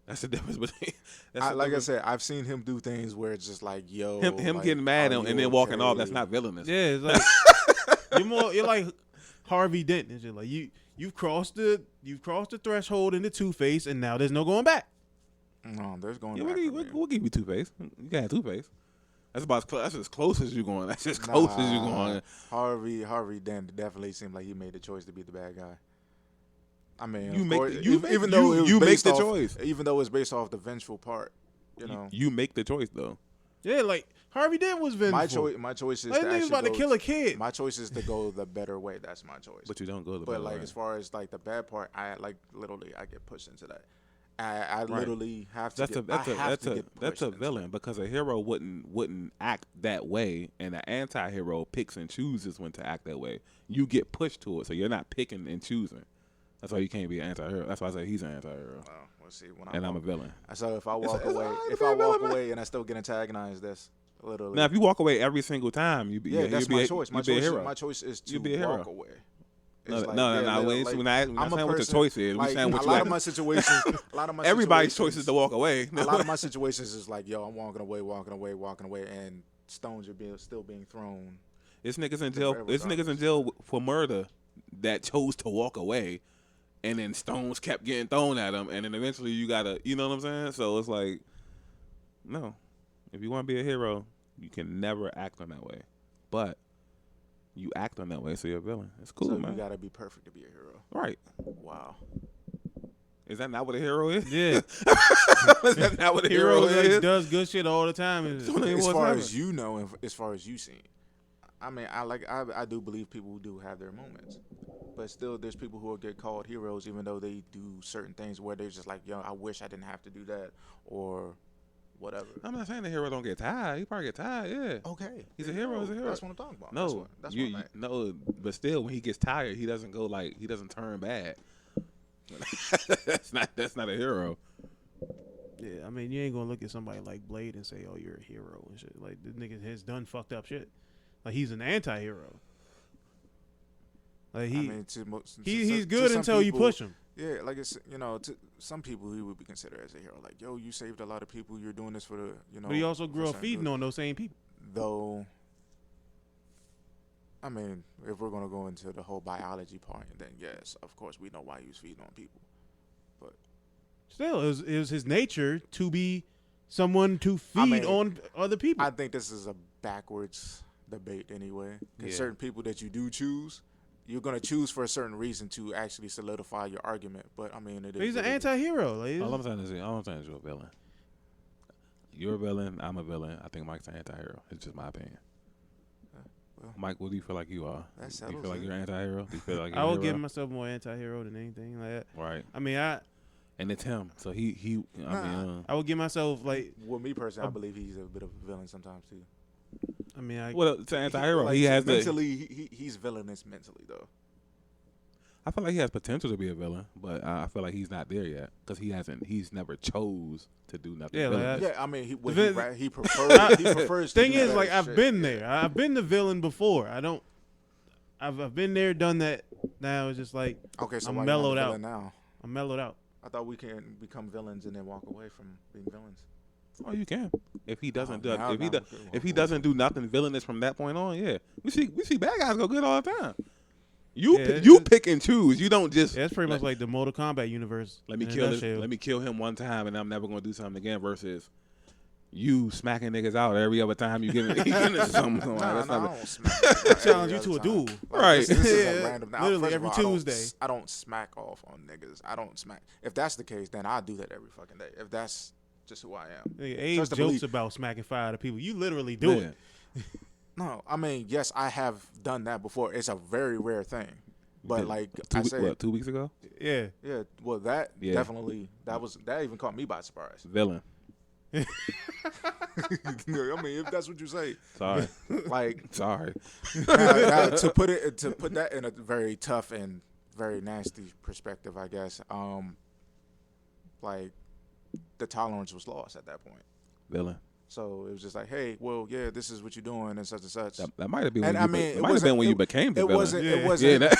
That's the difference between. That's the Like I difference. said, I've seen him do things where it's just like, yo, him like, getting mad are and you then walking off. That's okay? not villainous. Yeah, it's like you're like Harvey Dent and shit. Like you've crossed the threshold into Two-Face, and now there's no going back. No, there's going Yeah, back. we'll give you Two-Face. You got Two-Face. That's as close as you going. That's as close as you going. Harvey Dent definitely seemed like he made the choice to be the bad guy. I mean, You of make course, the- you make- even though it was you make based the off- choice. even though it's based off the vengeful part, you know. You make the choice though. Yeah, like Harvey Dent was vengeful. My choice is Like to niggas actually about to go- kill a kid. My choice is to go the better way. That's my choice. But you don't go the But better like way. as far as like the bad part, I like literally I get pushed into that. I literally have to. That's a into villain because a hero wouldn't act that way, and an anti-hero picks and chooses when to act that way. You get pushed to it, so you're not picking and choosing. That's why you can't be an anti-hero. That's why I say he's an anti-hero. Well, let's see. and I'm a villain. So if I It's walk away, hard to if be a I walk villain, man. away and I still get antagonized, that's literally. Now, if you walk away every single time, you be yeah, that's you'll my be choice. My you be a choice. hero. My choice is to You be a hero. walk away. No, It's like, no. yeah, We're not like, saying I'm a what the person- choice is. We're like, saying what a you lot like. of my situations. A lot of my Everybody's choice situations- is to walk away. A lot of my situations is like, yo, I'm walking away, and stones are still being thrown. It's niggas in jail. Forever It's niggas in regardless. jail for murder that chose to walk away, and then stones kept getting thrown at them, and then eventually you gotta, you know what I'm saying? So it's like, no, if you want to be a hero, you can never act on that way, but you act on that way, so you're a villain. It's cool, So man. you gotta be perfect to be a hero. Right? Wow. Is that not what a hero is? Yeah. Is that not what a Hero hero is? does good shit all the time. And Don't even As what's far happening. as you know, and as far as you seen, I mean, I do believe people who do have their moments, but still, there's people who will get called heroes even though they do certain things where they're just like, yo, I wish I didn't have to do that or whatever. I'm not saying the hero don't get tired. He probably get tired. Yeah. Okay, He's a hero. He's a hero. That's what I'm talking about. No, that's you, what I meant. no, but still, when he gets tired, he doesn't go like he doesn't turn bad. That's not a hero. yeah, I mean, you ain't gonna look at somebody like Blade and say, "Oh, you're a hero" and shit. Like this nigga has done fucked up shit. Like he's an anti-hero. Like I mean, he's good until you push him. Yeah, like it's to some people he would be considered as a hero. Like, yo, you saved a lot of people. You're doing this for the But he also for grew up certain feeding good. on those same people. Though, I mean, if we're gonna go into the whole biology part, then yes, of course, we know why he was feeding on people. Still, it was his nature to be someone to feed I mean, on other people. I think this is a backwards debate anyway. 'Cause Yeah. certain people that you do choose, you're gonna choose for a certain reason to actually solidify your argument. But I mean, But he's an anti-hero. Like, All I'm saying is you're a villain. You're a villain. I'm a villain. I think Mike's an anti-hero. It's just my opinion. well, Mike, what do you feel like you are? that Do you settles feel like it. you're an anti-hero? Do you feel like you're I a would hero? give myself more anti-hero than anything like that. Right. I mean, And it's him. So he I would give myself like. Well, me personally, I believe he's a bit of a villain sometimes too. I mean, well, it's an anti-hero. Like, he has the. mentally, he's villainous mentally though. I feel like he has potential to be a villain, but I feel like he's not there yet because he's never chose to do nothing. Yeah, like villainous. Yeah, I mean, he The he prefers. He prefers. to thing do is, better like, I've shit. been there. I've been the villain before. I've been there, done that. Now it's just like Okay, so I'm why mellowed you not a out. villain now? I'm mellowed out. I thought we can become villains and then walk away from being villains. Oh, you can. If he doesn't do now- if he now do, we can if he walk doesn't do nothing villainous from that point on, yeah, we see bad guys go good all the time. You Yeah, pick and choose. You don't just Yeah, it's pretty much like the Mortal Kombat universe. let me in a kill this, nutshell. let me kill him one time and I'm never gonna do something again. Versus you smacking niggas out every other time you get into something. Nah, That's nah, not I don't smack every Challenge you other to a time. duel. Like, Right. This is a Yeah, random. literally First of every all, I don't Tuesday. I don't smack off on niggas. I don't smack. If that's the case, then I do that every fucking day. If that's just who I am. Nigga, Abe Trust jokes and believe. about smacking fire to people. You literally do Yeah. it. No, I mean, yes, I have done that before. It's a very rare thing. But did. like Two, I said, what, 2 weeks ago? Yeah. yeah, well, that Yeah. definitely that even caught me by surprise. Villain. I mean, if that's what you say, Sorry. like Sorry. now, to put that in a very tough and very nasty perspective, I guess. Like the tolerance was lost at that point. Villain. So it was just like, hey, well, yeah, this is what you're doing and such and such. That might have been And when I you mean, it it might have wasn't- been when you it- became the It villain. wasn't. Yeah. It wasn't. Yeah, that,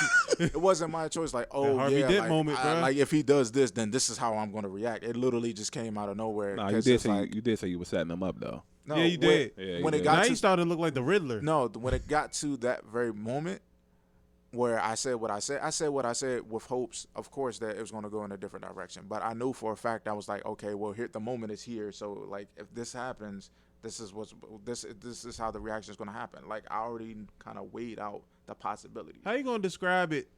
It wasn't my choice. Like, oh Harvey yeah, Dent like, moment, bruh. like if he does this, then this is how I'm going to react. It literally just came out of nowhere. nah, you 'cause did it's say like, you did say you were setting them up though. no, Yeah, you when- did. Yeah, when you it did. got Now to you started to look like the Riddler. no, when it got to that very moment where I said what I said with hopes, of course, that it was going to go in a different direction. But I knew for a fact I was like, okay, well, here the moment is here. So like, if this happens, this is how the reaction is going to happen. Like I already kind of weighed out the possibility. How you gonna describe it,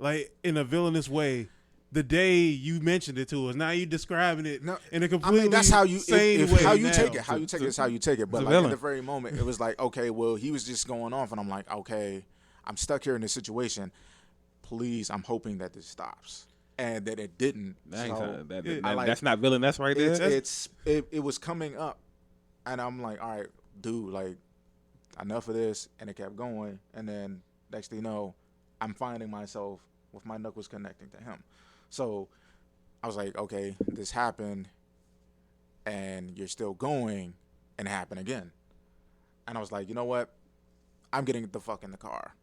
like in a villainous way? The day you mentioned it to us, now you describing it No, in a I completely mean, that's how you sane if way. how you now. take it. How you take it is how you take it. But a like at villain. the very moment, it was like, okay, well, he was just going off, and I'm like, okay, I'm stuck here in this situation. Please, I'm hoping that this stops, and that it didn't. That ain't So not- that- yeah, that- I like- that's not villain. That's right there. it was coming up, and I'm like, all right, dude, like enough of this, and it kept going, and then next thing you know, I'm finding myself with my knuckles connecting to him. So I was like, okay, this happened, and you're still going, and it happened again. And I was like, you know what? I'm getting the fuck in the car.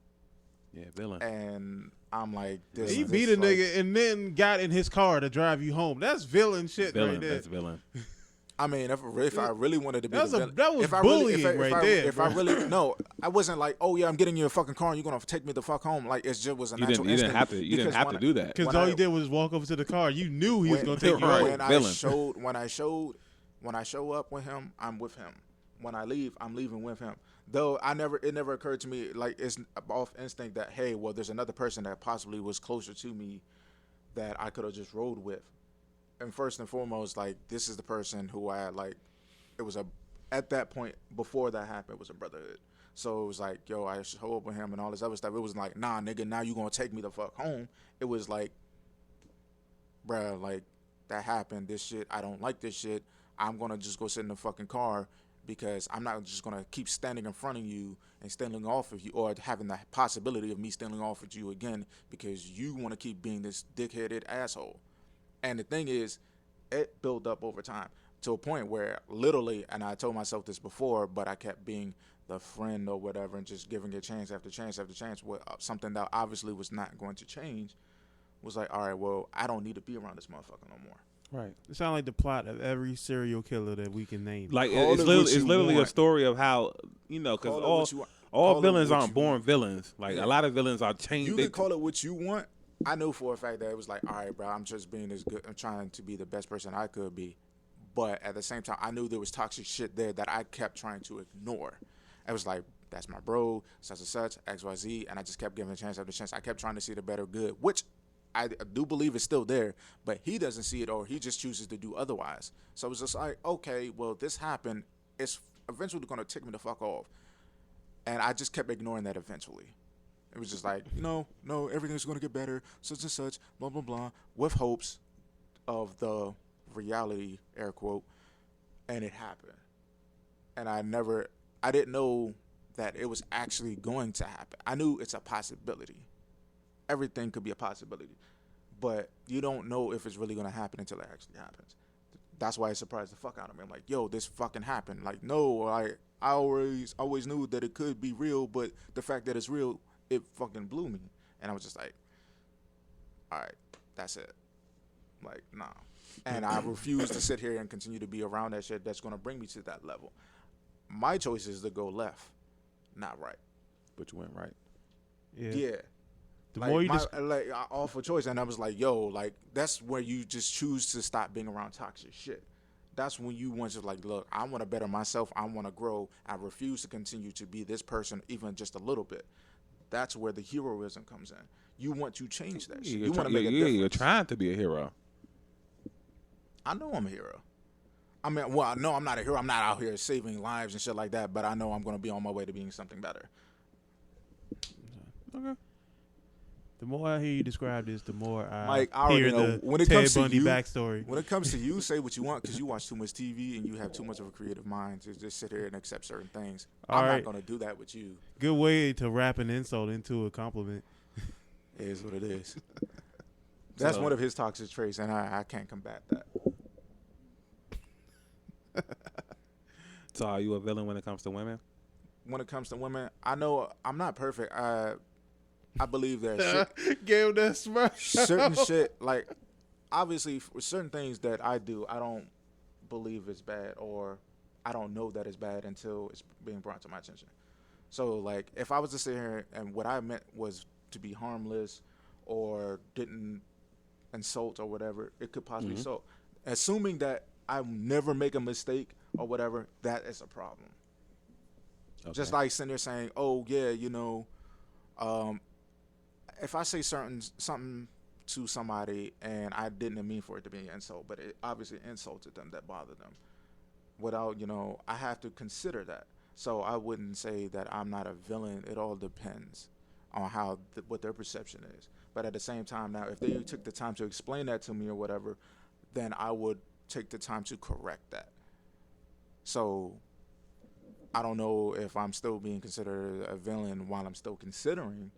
Yeah, villain. And I'm like, this. He this beat a like, nigga and then got in his car to drive you home. That's villain shit Villain. right there. That's villain. I mean, if I really wanted to be That was the a- villain, that was if I bullying really, right there, If I bro. really, no, I wasn't like, oh yeah, I'm getting you a fucking car and you're gonna take me the fuck home. Like it just was a You natural didn't instinct. have to. You didn't because have when to do that. Because when all I- he did was walk over to the car. You knew he was when- going to take you Right. home. When I show up with him, I'm with him. When I leave, I'm leaving with him. Though it never occurred to me, like it's off instinct that, hey, well, there's another person that possibly was closer to me that I could have just rode with. And first and foremost, like this is the person who I like. It was at that point before that happened, it was a brotherhood. So it was like, yo, I show up with him and all this other stuff. It was like, nah, nigga, now you gonna take me the fuck home. It was like, bruh, like that happened. This shit, I don't like this shit. I'm gonna just go sit in the fucking car because I'm not just gonna keep standing in front of you and stealing off of you, or having the possibility of me stealing off of you again because you want to keep being this dickheaded asshole. And the thing is, it built up over time to a point where literally, and I told myself this before, but I kept being the friend or whatever and just giving it chance after chance after chance with something that obviously was not going to change. Was like, all right, well, I don't need to be around this motherfucker no more. Right. It sounds like the plot of every serial killer that we can name. Like Call it's it what literally you a want. story of how because Call it what you want. Call all it villains what aren't you born want. villains. Like Yeah. a lot of villains are changed. You can call it what you want. I knew for a fact that it was like, all right, bro, I'm just being as good. I'm trying to be the best person I could be. But at the same time, I knew there was toxic shit there that I kept trying to ignore. I was like, that's my bro, such and such, XYZ. And I just kept giving a chance after chance. I kept trying to see the better good, which I do believe is still there. But he doesn't see it, or he just chooses to do otherwise. So it was just like, okay, well, this happened. It's eventually going to tick me the fuck off. And I just kept ignoring that eventually. It was just like, no, everything's going to get better, such and such, blah, blah, blah, with hopes of the reality, air quote, and it happened. And I didn't know that it was actually going to happen. I knew it's a possibility. Everything could be a possibility. But you don't know if it's really going to happen until it actually happens. That's why it surprised the fuck out of me. I'm like, yo, this fucking happened. Like, no, I always knew that it could be real, but the fact that it's real, it fucking blew me. And I was just like, all right, that's it. Like, nah. And I refuse to sit here and continue to be around that shit that's going to bring me to that level. My choice is to go left, not right. But you went right. Yeah. The Like, more you I offer choice, and I was like, yo, like, that's where you just choose to stop being around toxic shit. That's when you want to, like, look, I want to better myself. I want to grow. I refuse to continue to be this person even just a little bit. That's where the heroism comes in. You want to change that shit. You want to make a difference. You're trying to be a hero. I know I'm a hero. I mean, well, no, I'm not a hero. I'm not out here saving lives and shit like that, but I know I'm going to be on my way to being something better. Okay. the more I hear you describe this, the more I Mike, I already hear know. the When it Ted comes to Bundy you- backstory. When it comes to you, say what you want because you watch too much TV and you have too much of a creative mind to just sit here and accept certain things. All I'm right. not going to do that with you. Good way to wrap an insult into a compliment. It is what it is. That's So- one of his toxic traits, and I can't combat that. So are you a villain when it comes to women? When it comes to women, I know I'm not perfect. I believe that Gave him that smile. certain shit, like, obviously, for certain things that I do, I don't believe it's bad, or I don't know that it's bad until it's being brought to my attention. So, like, if I was to sit here and what I meant was to be harmless or didn't insult or whatever, it could possibly Mhm. so. Assuming that I never make a mistake or whatever, that is a problem. Okay. Just like sitting there saying, "Oh yeah, if I say something to somebody and I didn't mean for it to be an insult, but it obviously insulted them, that bothered them. Without, I have to consider that. So I wouldn't say that I'm not a villain. It all depends on how what their perception is. But at the same time, now if they took the time to explain that to me or whatever, then I would take the time to correct that. So I don't know if I'm still being considered a villain while I'm still considering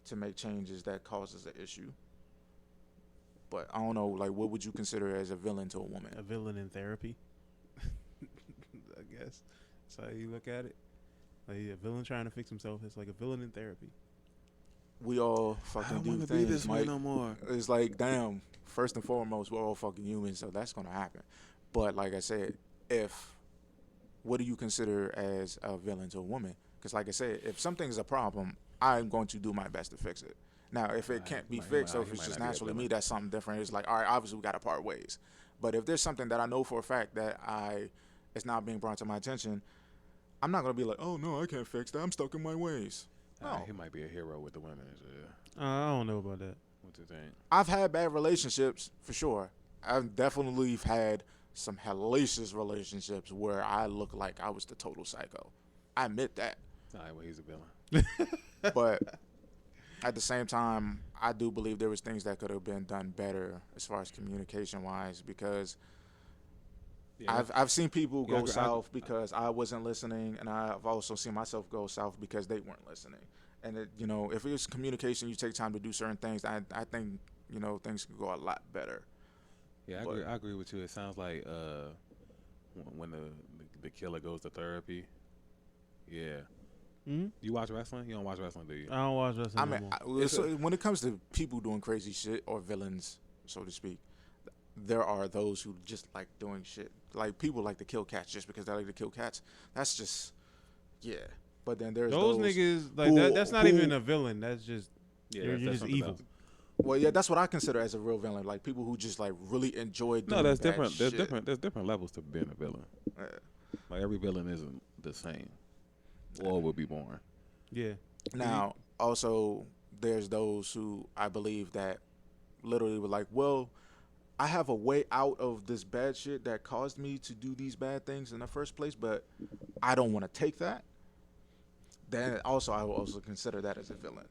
to make changes that causes an issue. But I don't know, like, what would you consider as a villain to a woman? A villain in therapy. I guess that's how you look at it. Like a villain trying to fix himself. It's like a villain in therapy. We all I fucking don't do want to things, be this way Mike. no more. It's like, damn, first and foremost, we're all fucking humans, so that's going to happen. But like I said, what do you consider as a villain to a woman? Because like I said, if something's a problem, I'm going to do my best to fix it. Now, if it can't be fixed, or if it's just naturally me, that's something different. It's like, all right, obviously we got to part ways. But if there's something that I know for a fact that it's not being brought to my attention, I'm not going to be like, oh, no, I can't fix that. I'm stuck in my ways. No. He might be a hero with the women. Yeah. I don't know about that. What you think? I've had bad relationships, for sure. I've definitely had some hellacious relationships where I look like I was the total psycho. I admit that. All right, well, he's a villain. But at the same time, I do believe there was things that could have been done better as far as communication-wise, because I've seen people go south because I wasn't listening, and I've also seen myself go south because they weren't listening. And if it was communication, you take time to do certain things. I think things could go a lot better. Yeah, I agree with you. It sounds like when the killer goes to therapy. Yeah. Mm-hmm. You watch wrestling? You don't watch wrestling, do you? I don't watch wrestling no more. When it comes to people doing crazy shit or villains, so to speak, there are those who just like doing shit. Like, people like to kill cats just because they like to kill cats. That's just, yeah. But then there's those niggas, like, that's not even a villain. That's just, you're just evil. Else. Well, yeah, that's what I consider as a real villain. Like, people who just, like, really enjoy doing No, that's bad different. shit. There's different levels to being a villain. Yeah. Like, every villain isn't the same, or would be boring. Yeah. Now, also, there's those who I believe that literally were like, well, I have a way out of this bad shit that caused me to do these bad things in the first place, but I don't want to take that. Then also, I will also consider that as a villain.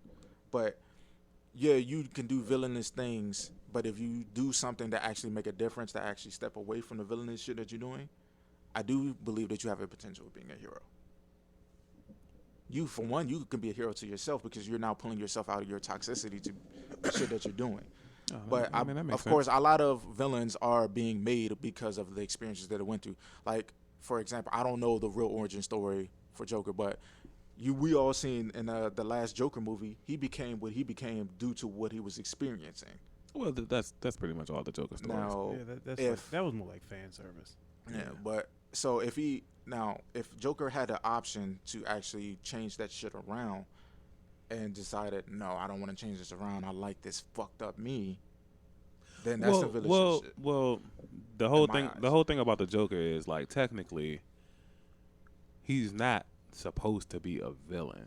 But yeah, you can do villainous things, but if you do something that actually make a difference, that actually step away from the villainous shit that you're doing, I do believe that you have a potential of being a hero. You, for one, you can be a hero to yourself because you're now pulling yourself out of your toxicity to shit that you're doing. But of course, a lot of villains are being made because of the experiences that it went through. Like, for example, I don't know the real origin story for Joker, but we all seen in the last Joker movie, he became what he became due to what he was experiencing. Well, that's pretty much all the Joker stories. Now, Yeah, that was more like fan service. Yeah, but so if Joker had the option to actually change that shit around and decided, no, I don't want to change this around, I like this fucked up me, then that's the villain shit. Well, the whole thing about the Joker is, like, technically, he's not supposed to be a villain,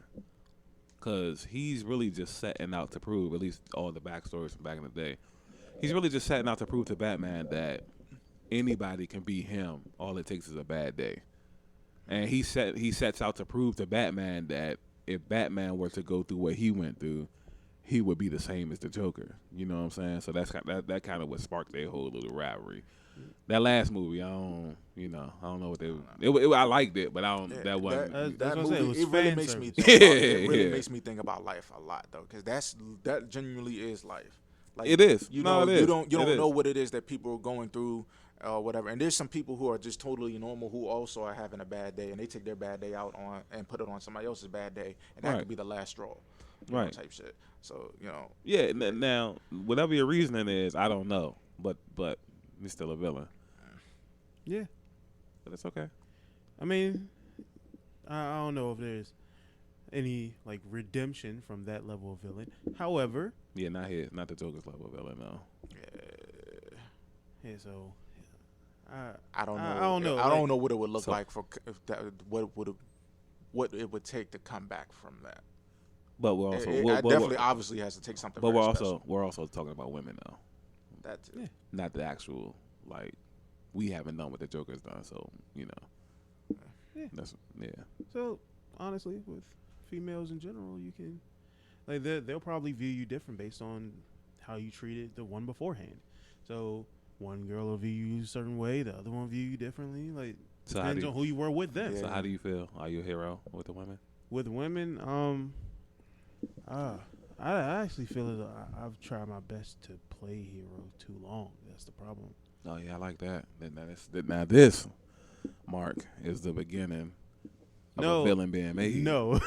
because he's really just setting out to prove, at least all the backstories from back in the day, he's really just setting out to prove to Batman that anybody can be him. All it takes is a bad day. And he sets out to prove to Batman that if Batman were to go through what he went through, he would be the same as the Joker. You know what I'm saying? So that's that kind of what sparked their whole little rivalry. That last movie, I don't know what they. I liked it, but I don't. Yeah, that wasn't. that what I'm saying, movie. it It was really fan makes me. service. Think about, it really makes me think about life a lot, though, because that genuinely is life. Like, It is. You No, know, it is. you don't It know is. what it is that people are going through, whatever. And there's some people who are just totally normal who also are having a bad day, and they take their bad day out on and put it on somebody else's bad day, and that Right. could be the last straw, you know, Right. type shit. So Yeah. Now, whatever your reasoning is, I don't know, but he's still a villain. Yeah. But it's okay. I mean, I don't know if there's any, like, redemption from that level of villain. However, Yeah, not the Joker's level of villain, no. yeah, so I don't know. I don't know. I Like, don't know what it would look so- like what it would take to come back from that. But we're also Definitely, obviously, has to take something. But very we're special. also talking about women though, That too. Yeah. not the actual, like, we haven't done what the Joker's done, so Yeah. that's So honestly, with females in general, you can, like, they'll probably view you different based on how you treated the one beforehand. So one girl will view you a certain way, the other one will view you differently. Like, So how depends do you, on who you were with them. Yeah. so how do you feel? Are you a hero with the women? With women, I actually feel as though I've tried my best to play hero too long. That's the problem. Oh yeah, I like that. Now this, Mark, is the beginning of No. a villain being made. No.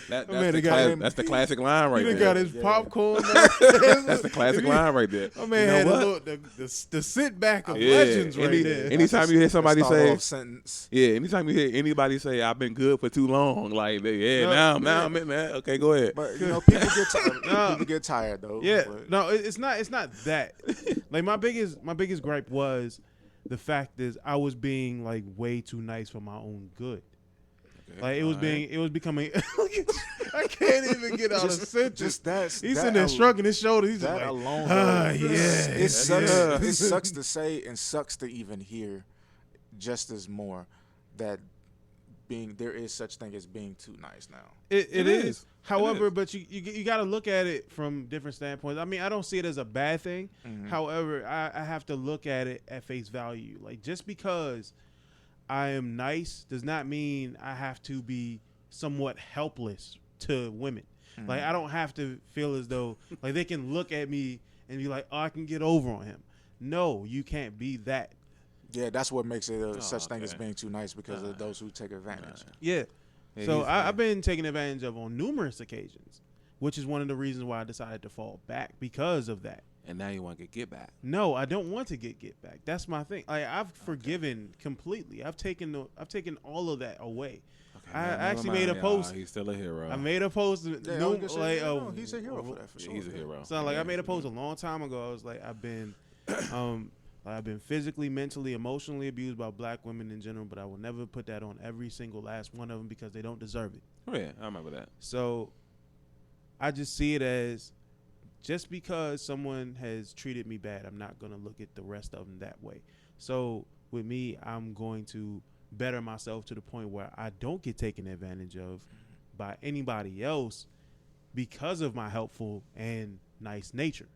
That's the classic line right He there. done got his Yeah. popcorn. That's the classic line right there. My man You know had what? the sit back of Yeah. legends right there. Anytime you hear somebody Start say, off sentence. yeah, anytime you hear anybody say, "I've been good for too long," like, yeah, No, now I'm in that. Okay, go ahead. But people get tired. No. People get tired though. Yeah, but- no, it's not that. Like my biggest gripe was the fact is I was being like way too nice for my own good. Like it was becoming. I can't even get out of sentence. Just that's He's that sitting there al- shrugging his shoulders. He's just That like, alone, ah, though, yeah, it sucks. yeah. It sucks to say and sucks to even hear. Just as more that there is such thing as being too nice now. It is. is. However, is. but you got to look at it from different standpoints. I mean, I don't see it as a bad thing. However, I have to look at it at face value. Like just because I am nice does not mean I have to be somewhat helpless to women. Like I don't have to feel as though like they can look at me and be like, "Oh, I can get over on him." No, you can't be that. Yeah, that's what makes it such thing as okay. being too nice because of those who take advantage. Yeah. Yeah, So he's- I've been taken advantage of on numerous occasions, which is one of the reasons why I decided to fall back because of that. And now you want to get back. No, I don't want to get back. That's my thing. Like I've forgiven completely. I've taken all of that away. Okay, I never actually mind, made a y'all. post. He's still a hero. I made a post. Yeah, I was gonna say, no, he's a hero for that for sure. He's a hero. So like I made a post a long time ago. I was like, I've been physically, mentally, emotionally abused by black women in general, but I will never put that on every single last one of them because they don't deserve it. Oh, yeah, I remember that. So I just see it as just because someone has treated me bad, I'm not going to look at the rest of them that way. So with me, I'm going to better myself to the point where I don't get taken advantage of by anybody else because of my helpful and nice nature.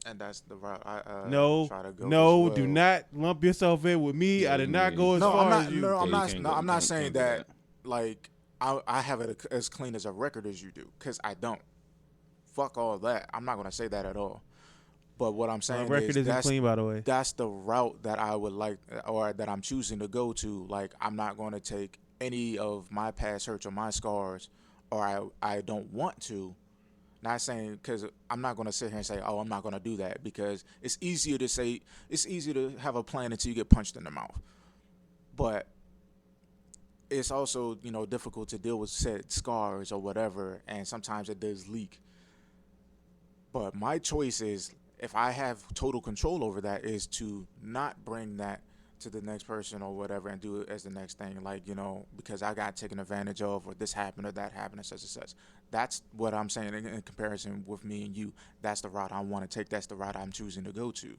And that's the route I No, try to go. no, as well. do not lump yourself in with me. I did not go as No, far I'm not. as you. No, I'm Yeah, not. you can't No, go- I'm not can't saying do that. Like I have it as clean as a record as you do, because I don't. Fuck all that. I'm not gonna say that at all. But what I'm My saying record is isn't that's clean, by the way. that's the route that I would like, or that I'm choosing to go to. Like I'm not going to take any of my past hurts or my scars, or I don't want to. Not saying, because I'm not going to sit here and say, oh, I'm not going to do that, because it's easier to have a plan until you get punched in the mouth. But it's also, difficult to deal with said scars or whatever, and sometimes it does leak. But my choice is, if I have total control over that, is to not bring that to the next person or whatever and do it as the next thing, like, because I got taken advantage of, or this happened or that happened and such and such. That's what I'm saying in comparison with me and you. That's the route I want to take. That's the route I'm choosing to go to.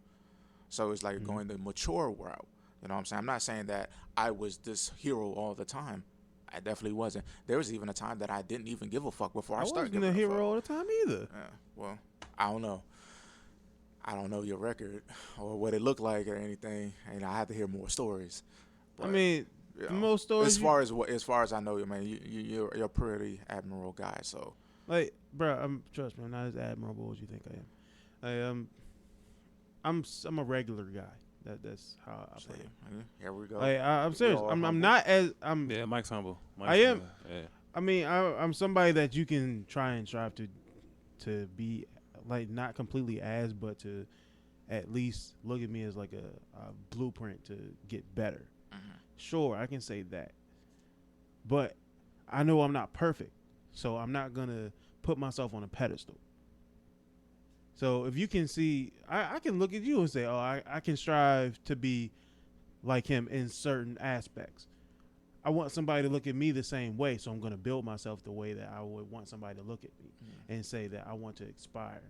So it's like going the mature route. You know what I'm saying? I'm not saying that I was this hero all the time. I definitely wasn't. There was even a time that I didn't even give a fuck before I started wasn't a giving a hero fuck. all the time either. Yeah, well, I don't know. I don't know your record or what it looked like or anything, and I have to hear more stories. I mean, you the know, most stories. as far as I know, man, you're a pretty admirable guy. So Like, bro, trust me, I'm not as admirable as you think I am. I'm a regular guy. That's how I play. Here we go. Like, I'm serious. all I'm humble. not as Yeah, Mike's humble. I am. Yeah. I mean, I'm somebody that you can try and strive to be like not completely as, but to at least look at me as like a blueprint to get better. Sure, I can say that, but I know I'm not perfect, so I'm not gonna put myself on a pedestal. So if you can see, I can look at you and say, oh, I can strive to be like him in certain aspects. I want somebody to look at me the same way, so I'm going to build myself the way that I would want somebody to look at me and say that I want to inspire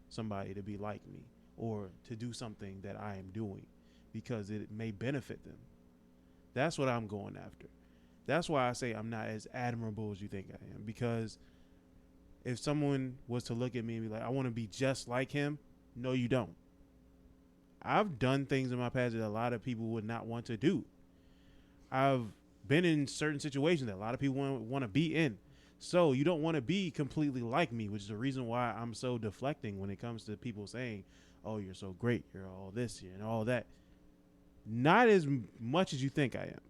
somebody to be like me or to do something that I am doing because it may benefit them. That's what I'm going after. That's why I say I'm not as admirable as you think I am, because if someone was to look at me and be like, I want to be just like him, no, you don't. I've done things in my past that a lot of people would not want to do. I've been in certain situations that a lot of people want to be in. So you don't want to be completely like me, which is the reason why I'm so deflecting when it comes to people saying, oh, you're so great, you're all this here and all that. Not as much as you think I am.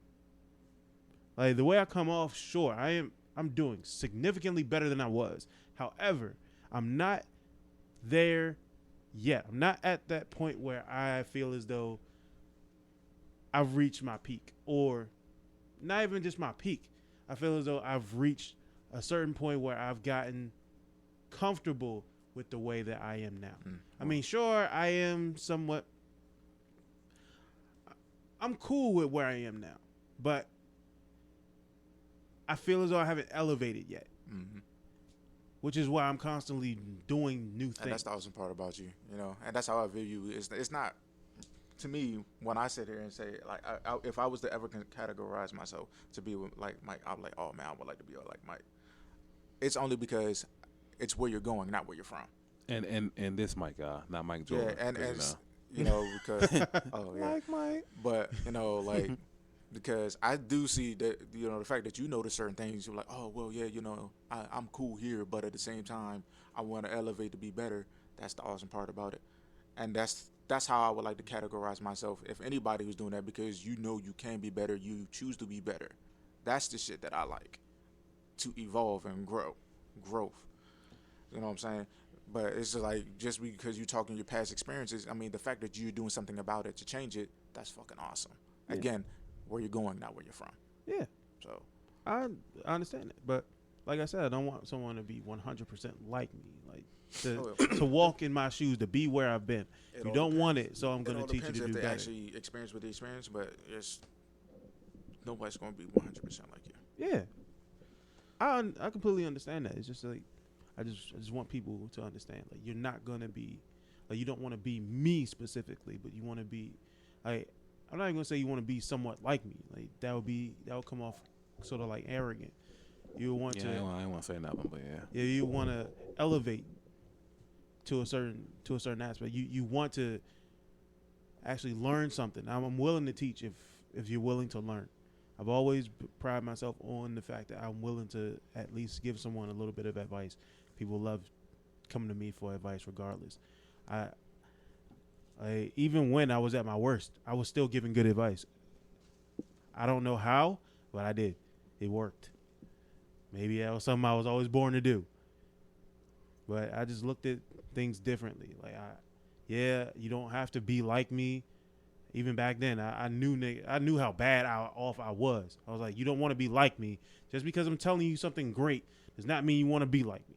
Like the way I come off, sure, I'm doing significantly better than I was. However, I'm not there yet. I'm not at that point where I feel as though I've reached my peak, or not even just my peak. I feel as though I've reached a certain point where I've gotten comfortable with the way that I am now. I mean, sure, I am somewhat, I'm cool with where I am now, but I feel as though I haven't elevated yet, which is why I'm constantly doing new things. And that's the awesome part about you, you know, and that's how I view you. It's not, to me, when I sit here and say, like, if I was to ever categorize myself to be like Mike, I'm like, oh man, I would like to be like Mike. It's only because it's where you're going, not where you're from. And this Mike, not Mike Jordan. Yeah, and you know, because oh yeah, Mike. But you know, like, because I do see that, you know, the fact that you notice certain things, you're like, oh well, yeah, you know, I'm cool here, but at the same time, I want to elevate to be better. That's the awesome part about it, and that's how I would like to categorize myself. If anybody who's doing that, because you know you can be better, you choose to be better. That's the shit that I like, to evolve and growth. You know what I'm saying? But it's just like, just because you're talking your past experiences, I mean, the fact that you're doing something about it to change it, that's fucking awesome. Yeah. Again, where you're going, not where you're from. Yeah. So I understand it, but like I said, I don't want someone to be 100% like me, like to walk in my shoes, to be where I've been. You don't want it, so I'm going to teach you to do better. If they actually experience what they experience, but it's nobody's going to be 100% like you. Yeah. I completely understand that. It's just like, I just want people to understand, like, you're not going to be, like, you don't want to be me specifically, but you want to be, like, I'm not even going to say you want to be somewhat like me. Like, that would come off sort of like arrogant. You want to. I ain't want to say nothing, but yeah. Yeah, you want to elevate to a certain aspect. You want to actually learn something. I'm willing to teach if you're willing to learn. I've always pride myself on the fact that I'm willing to at least give someone a little bit of advice. People love coming to me for advice regardless. I even when I was at my worst, I was still giving good advice. I don't know how, but I did. It worked. Maybe that was something I was always born to do. But I just looked at things differently. Like, you don't have to be like me. Even back then, I knew how bad off I was. I was like, you don't want to be like me. Just because I'm telling you something great does not mean you want to be like me.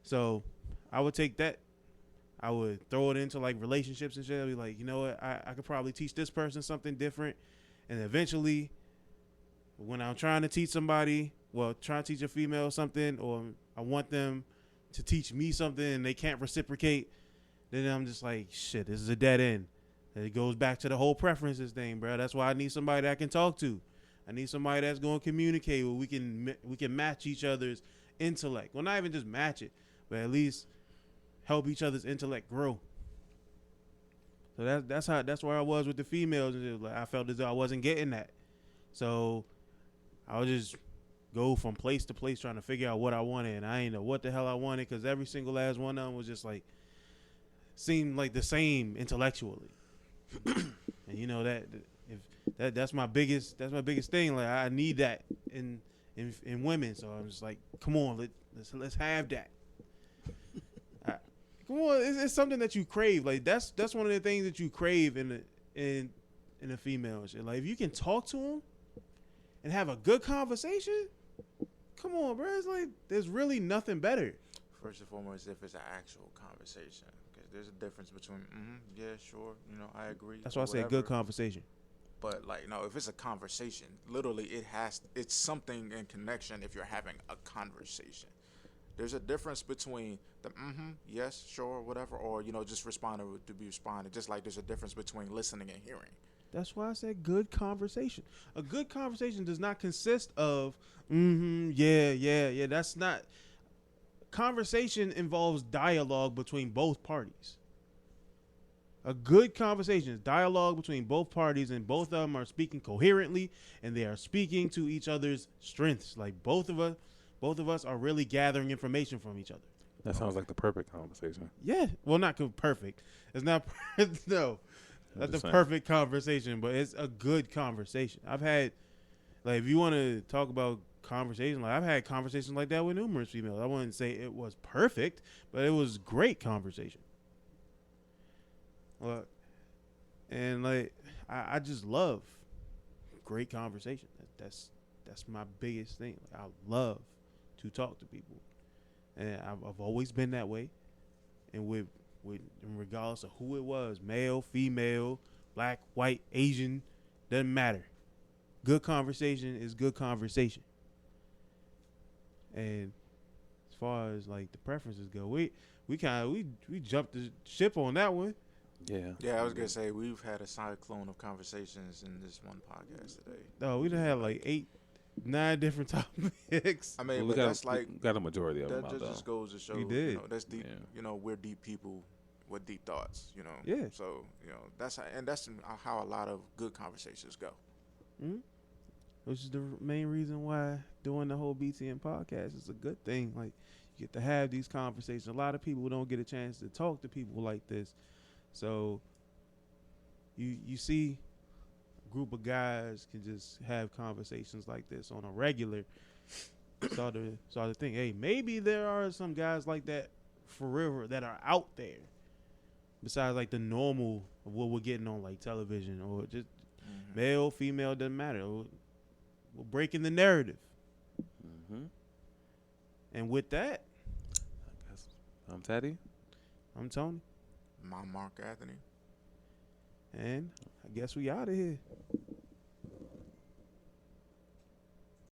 So I would take that. I would throw it into like relationships and shit. I'd be like, you know what? I could probably teach this person something different. And eventually, when I'm trying to teach somebody, trying to teach a female something, or I want them to teach me something and they can't reciprocate, then I'm just like, shit, this is a dead end. And it goes back to the whole preferences thing, bro. That's why I need somebody that I can talk to. I need somebody that's going to communicate where we can match each other's intellect. Well, not even just match it, but at least help each other's intellect grow. So that's where I was with the females. Like, I felt as though I wasn't getting that. So I would just go from place to place trying to figure out what I wanted, and I didn't know what the hell I wanted, because every single last one of them was just like, seemed like the same intellectually. And you know that's my biggest thing. Like, I need that in women. So I'm just like, come on, let's have that. Come on, it's something that you crave. Like, that's one of the things that you crave in a female shit. Like, if you can talk to them and have a good conversation, come on, bro. It's like, there's really nothing better. First and foremost, if it's an actual conversation. There's a difference between, yeah, sure, you know, I agree. That's why I say good conversation. But, like, no, if it's a conversation, literally it's something in connection if you're having a conversation. There's a difference between the yes, sure, whatever, or, you know, just responding to be responded. Just like there's a difference between listening and hearing. That's why I said good conversation. A good conversation does not consist of, yeah. That's not... Conversation involves dialogue between both parties. A good conversation is dialogue between both parties, and both of them are speaking coherently, and they are speaking to each other's strengths. Like, both of us, Both of us are really gathering information from each other. That sounds like the perfect conversation. Yeah. Well, not perfect. It's not. No, I'm not the just saying. perfect conversation, but it's a good conversation. I've had, like, if you want to talk about conversation, like I've had conversations like that with numerous females. I wouldn't say it was perfect, but it was great conversation. Well, and like I just love great conversation. That's my biggest thing. Like, I love to talk to people, and I've always been that way. And with regardless of who it was, male, female, black, white, Asian, doesn't matter. Good conversation is good conversation. And as far as like the preferences go, we jumped the ship on that one. Yeah. Yeah, I was gonna say we've had a cyclone of conversations in this one podcast today. No, we done had like 8-9 different topics. I mean, Well, but that's we like got a majority of them that out just though. goes to show. We did. You know, that's deep. Yeah. You know, we're deep people with deep thoughts. You know. Yeah. So that's how a lot of good conversations go. Mm-hmm. Which is the main reason why doing the whole BTN podcast is a good thing. Like, you get to have these conversations. A lot of people don't get a chance to talk to people like this. So you see a group of guys can just have conversations like this on a regular. Start to think, hey, maybe there are some guys like that for real that are out there besides like the normal of what we're getting on like television or just male, female, doesn't matter. We're breaking the narrative. Mm-hmm. And with that, I guess I'm Teddy. I'm Tony. My Mark Anthony. And I guess we out of here.